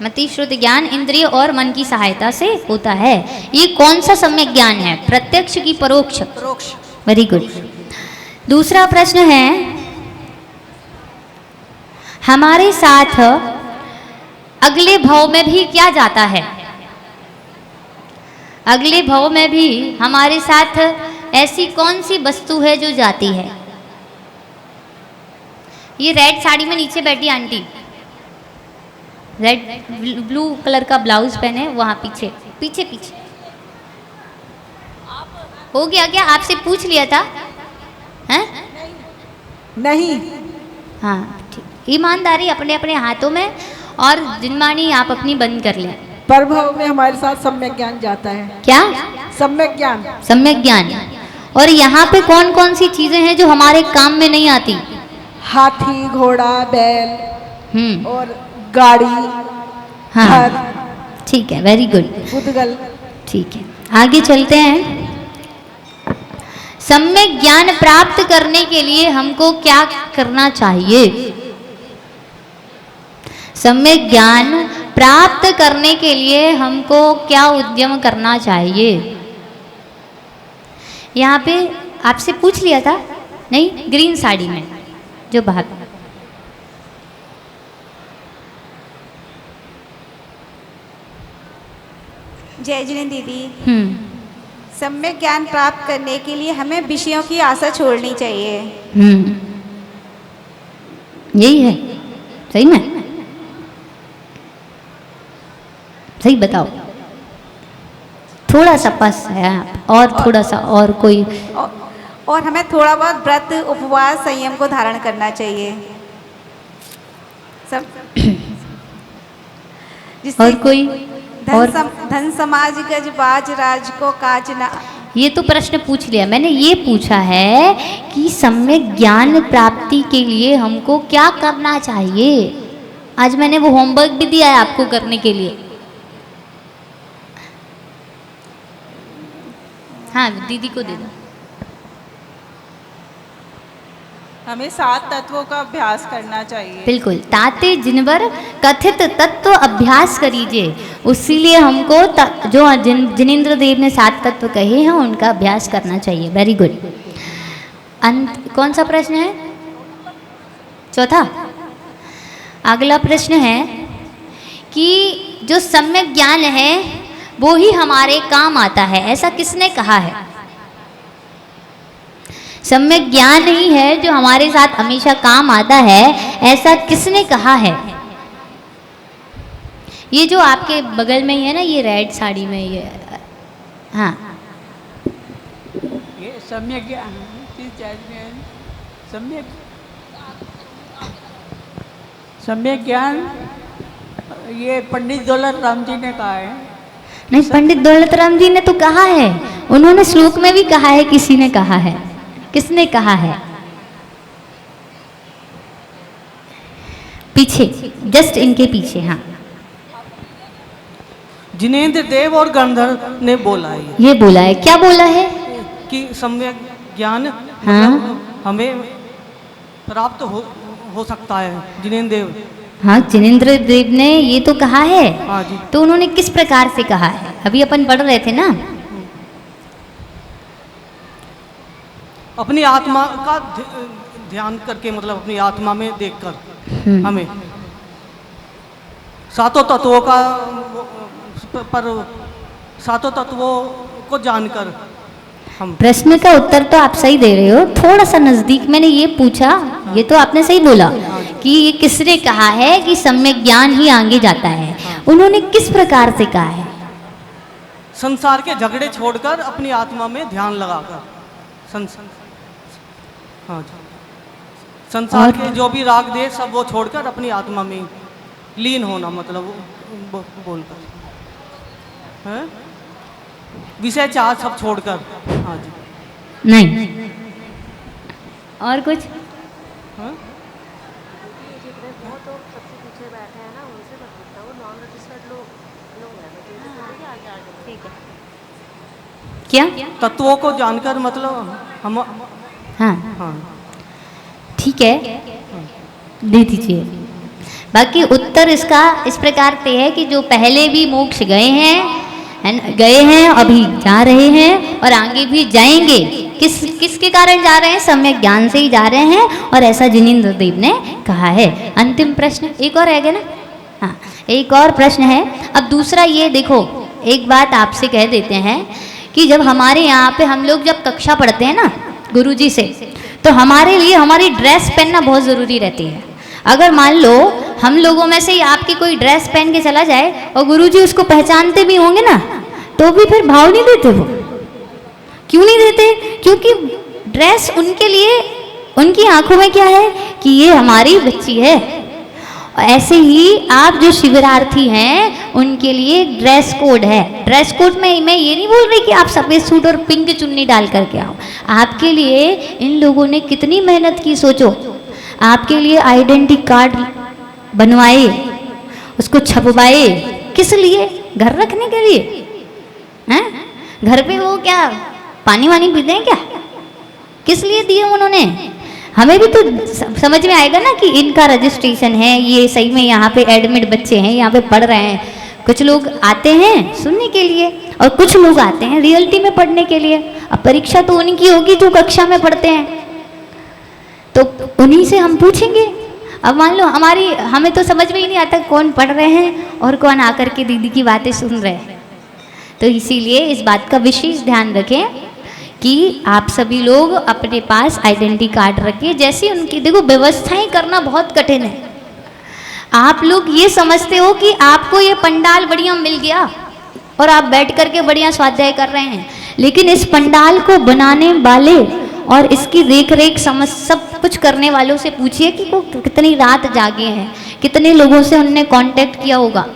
मति श्रुत ज्ञान इंद्रिय और मन की सहायता से होता है। ये कौन सा सम्यक ज्ञान है? प्रत्यक्ष की परोक्ष? परोक्ष। Very good. दूसरा प्रश्न है, हमारे साथ अगले भव में भी क्या जाता है? अगले भव में भी हमारे साथ ऐसी कौन सी वस्तु है जो जाती है? ये रेड साड़ी में नीचे बैठी आंटी, रेड ब्लू कलर का ब्लाउज पहने, वहां पीछे पीछे पीछे हो गया क्या? आपसे पूछ लिया था? हैं? नहीं। हाँ ठीक। ईमानदारी अपने अपने हाथों में, और जिनमानी आप अपनी बंद कर लें। परभव में हमारे साथ सम्यक ज्ञान जाता है। क्या? सम्यक ज्ञान। सम्यक ज्ञान। और यहाँ पे कौन कौन सी चीजें हैं जो हमारे काम में नहीं आती? हाथी, घोड़ा, बैल और गाड़ी, हाँ ठीक है, वेरी गुड, उद्गल। ठीक है, आगे चलते हैं। सम्यक ज्ञान प्राप्त करने के लिए हमको क्या करना चाहिए? सम्यक ज्ञान प्राप्त करने के लिए हमको क्या उद्यम करना चाहिए? यहाँ पे आपसे पूछ लिया था, नहीं? ग्रीन साड़ी में जो बात, जय जिनेंद्र दीदी। सम्यक ज्ञान प्राप्त करने के लिए हमें विषयों की आशा छोड़नी चाहिए। यही है, सही में? सही बताओ, थोड़ा सा पास है आप, और थोड़ा सा, और कोई? और हमें थोड़ा बहुत व्रत, उपवास, संयम को धारण करना चाहिए। सब और कोई? और धन समाज गज बाज राज को काज ना। ये तो प्रश्न पूछ लिया मैंने। ये पूछा है कि सम्यक ज्ञान प्राप्ति के लिए हमको क्या करना चाहिए। आज मैंने वो होमवर्क भी दिया है आपको करने के लिए। हाँ दीदी को दे दो। हमें 7 तत्वों का अभ्यास करना चाहिए। बिल्कुल, ताते जिनवर कथित तत्व अभ्यास करीजिए। उसीलिए हमको जो जिनेंद्र देव ने 7 तत्व कहे हैं उनका अभ्यास करना चाहिए। Very good. कौन सा प्रश्न है? चौथा। अगला प्रश्न है कि जो सम्यक ज्ञान है वो ही हमारे काम आता है, ऐसा किसने कहा है? सम्यक ज्ञान ही है जो हमारे साथ हमेशा काम आता है, ऐसा किसने कहा है? ये जो आपके बगल में ही है ना, ये रेड साड़ी में, ये हाँ, ये सम्यक ज्ञान, सम्यक ज्ञान ये पंडित दौलत राम जी ने कहा है। नहीं, पंडित दौलत राम जी ने तो कहा है, उन्होंने श्लोक में भी कहा है, किसी ने कहा है। किसने कहा है? पीछे, जस्ट इनके पीछे। हाँ, जिनेंद्र देव और गंधर्व ने बोला है। ये बोला है। क्या बोला है? कि सम्यक ज्ञान हाँ? हमें प्राप्त हो सकता है। जिनेंद्र देव, हाँ, जिनेंद्र देव ने ये तो कहा है। हाँ जी। तो उन्होंने किस प्रकार से कहा है? अभी अपन पढ़ रहे थे ना। अपनी आत्मा का ध्यान करके, मतलब अपनी आत्मा में देखकर हमें सातों तत्वों का पर सातों तत्वों को जानकर हम। प्रश्न का उत्तर तो आप सही दे रहे हो, थोड़ा सा नजदीक। मैंने ये पूछा, ये तो आपने सही बोला कि ये किसने कहा है कि सम्यक ज्ञान ही आगे जाता है। उन्होंने किस प्रकार से कहा है? संसार के झगड़े छोड़कर अपनी आत्मा में ध्यान लगाकर, हाँ जी, संसार के जो भी राग देश सब वो छोड़कर अपनी आत्मा में लीन होना, मतलब बोलकर है? विषय चाह सब छोड़कर। हाँ जी। नहीं, और कुछ? हाँ? क्या? तत्वों को जानकर, मतलब हम। हाँ, हाँ, ठीक है, दे दीजिए। बाकी उत्तर इसका इस प्रकार से है कि जो पहले भी मोक्ष गए हैं, अभी जा रहे हैं और आगे भी जाएंगे। किसके कारण जा रहे हैं? सम्यक ज्ञान से ही जा रहे हैं, और ऐसा जिनेंद्र देव ने कहा है। अंतिम प्रश्न एक और रहेगा ना? हाँ, एक और प्रश्न है। अब दूसरा ये देखो, एक बात आपसे कह देते हैं कि जब हमारे यहाँ पे हम लोग जब कक्षा पढ़ते हैं ना गुरुजी से, तो हमारे लिए हमारी ड्रेस पहनना बहुत ज़रूरी रहती है। अगर मान लो हम लोगों में से ही आपकी कोई ड्रेस पहन के चला जाए और गुरुजी उसको पहचानते भी होंगे ना, तो भी फिर भाव नहीं देते वो। क्यों नहीं देते? क्योंकि ड्रेस उनके लिए, उनकी आंखों में क्या है कि ये हमारी बच्ची है। ऐसे ही आप जो शिविरार्थी हैं उनके लिए ड्रेस कोड है। ड्रेस कोड में मैं ये नहीं बोल रही कि आप सफ़ेद सूट और पिंक चुन्नी डाल करके आओ। आपके लिए इन लोगों ने कितनी मेहनत की, सोचो। आपके लिए आइडेंटिटी कार्ड बनवाए, उसको छपवाए, किस लिए? घर रखने के लिए हैं? घर पे वो क्या पानी वानी पीते हैं क्या? किस लिए दिए उन्होंने? हमें भी तो समझ में आएगा ना कि इनका रजिस्ट्रेशन है, ये सही में यहाँ पे एडमिट बच्चे हैं, यहाँ पे पढ़ रहे हैं। कुछ लोग आते हैं सुनने के लिए और कुछ लोग आते हैं रियलिटी में पढ़ने के लिए। अब परीक्षा तो उनकी होगी जो कक्षा में पढ़ते हैं, तो उन्हीं से हम पूछेंगे। अब मान लो हमें तो समझ में ही नहीं आता कौन पढ़ रहे हैं और कौन आकर के दीदी की बातें सुन रहे हैं। तो इसीलिए इस बात का विशेष ध्यान रखें कि आप सभी लोग अपने पास आइडेंटिटी कार्ड रखिए। जैसे उनकी देखो व्यवस्थाएं करना बहुत कठिन है। आप लोग ये समझते हो कि आपको ये पंडाल बढ़िया मिल गया और आप बैठ करके बढ़िया स्वाध्याय कर रहे हैं, लेकिन इस पंडाल को बनाने वाले और इसकी देख रेख समझ सब कुछ करने वालों से पूछिए कि वो कितनी रात जागे हैं, कितने लोगों से उनने कांटेक्ट किया होगा।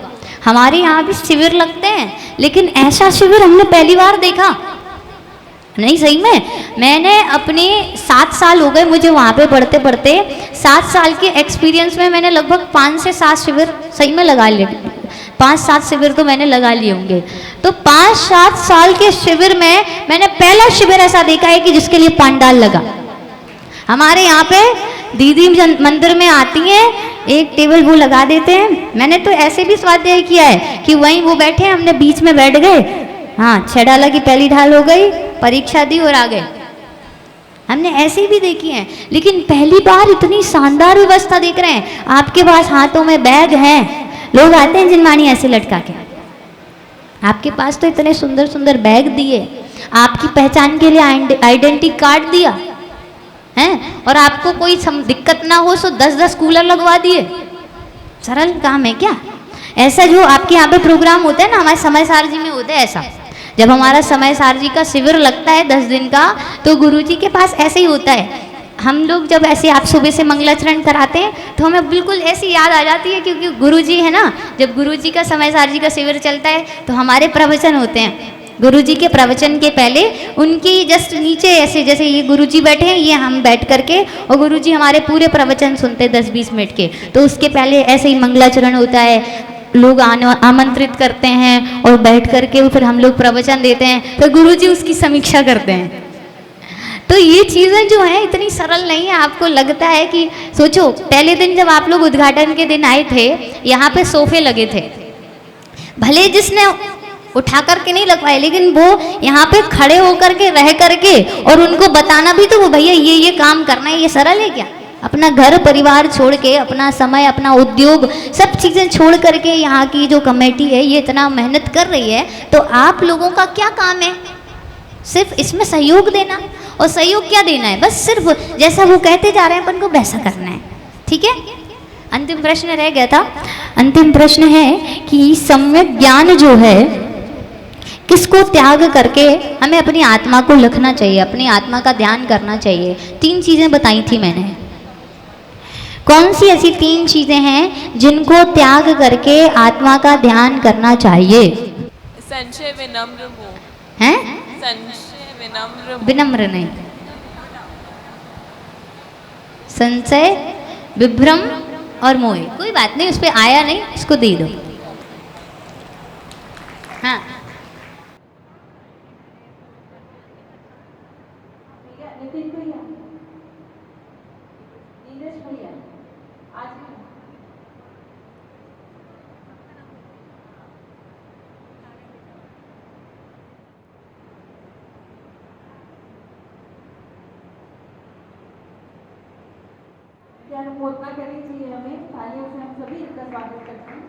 हमारे यहाँ भी शिविर लगते हैं, लेकिन ऐसा शिविर हमने पहली बार देखा। नहीं सही में, मैंने अपने 7 साल हो गए मुझे वहाँ पे पढ़ते पढ़ते, 7 साल के एक्सपीरियंस में मैंने लगभग 5 से 7 शिविर सही में लगा लिए, 5-7 शिविर तो मैंने लगा लिए होंगे। तो 5-7 साल के शिविर में मैंने पहला शिविर ऐसा देखा है कि जिसके लिए पंडाल लगा। हमारे यहाँ पे दीदी मंदिर में आती हैं, एक टेबल वो लगा देते हैं। मैंने तो ऐसे भी स्वाध्याय किया है कि वहीं वो बैठे, हमने बीच में बैठ गए, हाँ 6 डाला की पहली ढाल हो गई, परीक्षा दी और आ गए। हमने ऐसे भी देखी हैं, लेकिन पहली बार इतनी शानदार व्यवस्था देख रहे हैं। आपके पास हाथों में बैग हैं, लोग आते हैं जिनवाणी ऐसे लटका के, आपके पास तो इतने सुंदर सुंदर बैग दिए, आपकी पहचान के लिए आइडेंटिटी कार्ड दिया है, और आपको कोई दिक्कत ना हो तो 10-10 कूलर लगवा दिए। सरल काम है क्या? ऐसा जो आपके यहाँ पे प्रोग्राम होता है ना, हमारे समय सार जी में होता है ऐसा, जब हमारा समय सार जी का शिविर लगता है 10 दिन का, तो गुरुजी के पास ऐसे ही होता है। हम लोग जब ऐसे आप सुबह से मंगलाचरण कराते हैं तो हमें बिल्कुल ऐसी याद आ जाती है, क्योंकि गुरुजी है ना, जब गुरुजी का समय सार जी का शिविर चलता है तो हमारे प्रवचन होते हैं। गुरुजी के प्रवचन के पहले उनकी जस्ट नीचे ऐसे, जैसे ये गुरुजी बैठे हैं, ये हम बैठ करके, और गुरुजी हमारे पूरे प्रवचन सुनते हैं 10-20 मिनट के। तो उसके पहले ऐसे ही मंगलाचरण होता है, लोग आमंत्रित करते हैं और बैठ करके फिर हम लोग प्रवचन देते हैं, फिर गुरुजी उसकी समीक्षा करते हैं। तो ये चीज़ें जो हैं इतनी सरल नहीं है। आपको लगता है कि सोचो, पहले दिन जब आप लोग उद्घाटन के दिन आए थे, यहाँ पे सोफे लगे थे, भले जिसने उठा करके नहीं लगवाए, लेकिन वो यहाँ पे खड़े होकर के रह करके और उनको बताना भी, तो वो भैया ये काम करना है, ये सरल है क्या? अपना घर परिवार छोड़ के, अपना समय, अपना उद्योग, सब चीज़ें छोड़ करके यहाँ की जो कमेटी है ये इतना मेहनत कर रही है, तो आप लोगों का क्या काम है? सिर्फ इसमें सहयोग देना। और सहयोग क्या देना है? बस सिर्फ जैसा वो कहते जा रहे हैं अपन को वैसा करना है, ठीक है? अंतिम प्रश्न रह गया था। अंतिम प्रश्न है कि सम्यक ज्ञान जो है किसको त्याग करके हमें अपनी आत्मा को लिखना चाहिए, अपनी आत्मा का ध्यान करना चाहिए। 3 चीज़ें बताई थी मैंने। कौन सी ऐसी 3 चीज़ें हैं जिनको त्याग करके आत्मा का ध्यान करना चाहिए? संशय विनम्र मोह। हैं? संशय विनम्र मोह। विनम्र नहीं, संशय, विभ्रम और मोह। कोई बात नहीं, उस पर आया नहीं, इसको दे दो। हाँ, नितिन भैया, नीरज भैया, आज क्या अनुमोदना करनी चाहिए हमें, तालियों से हम सभी इसका स्वागत करते हैं।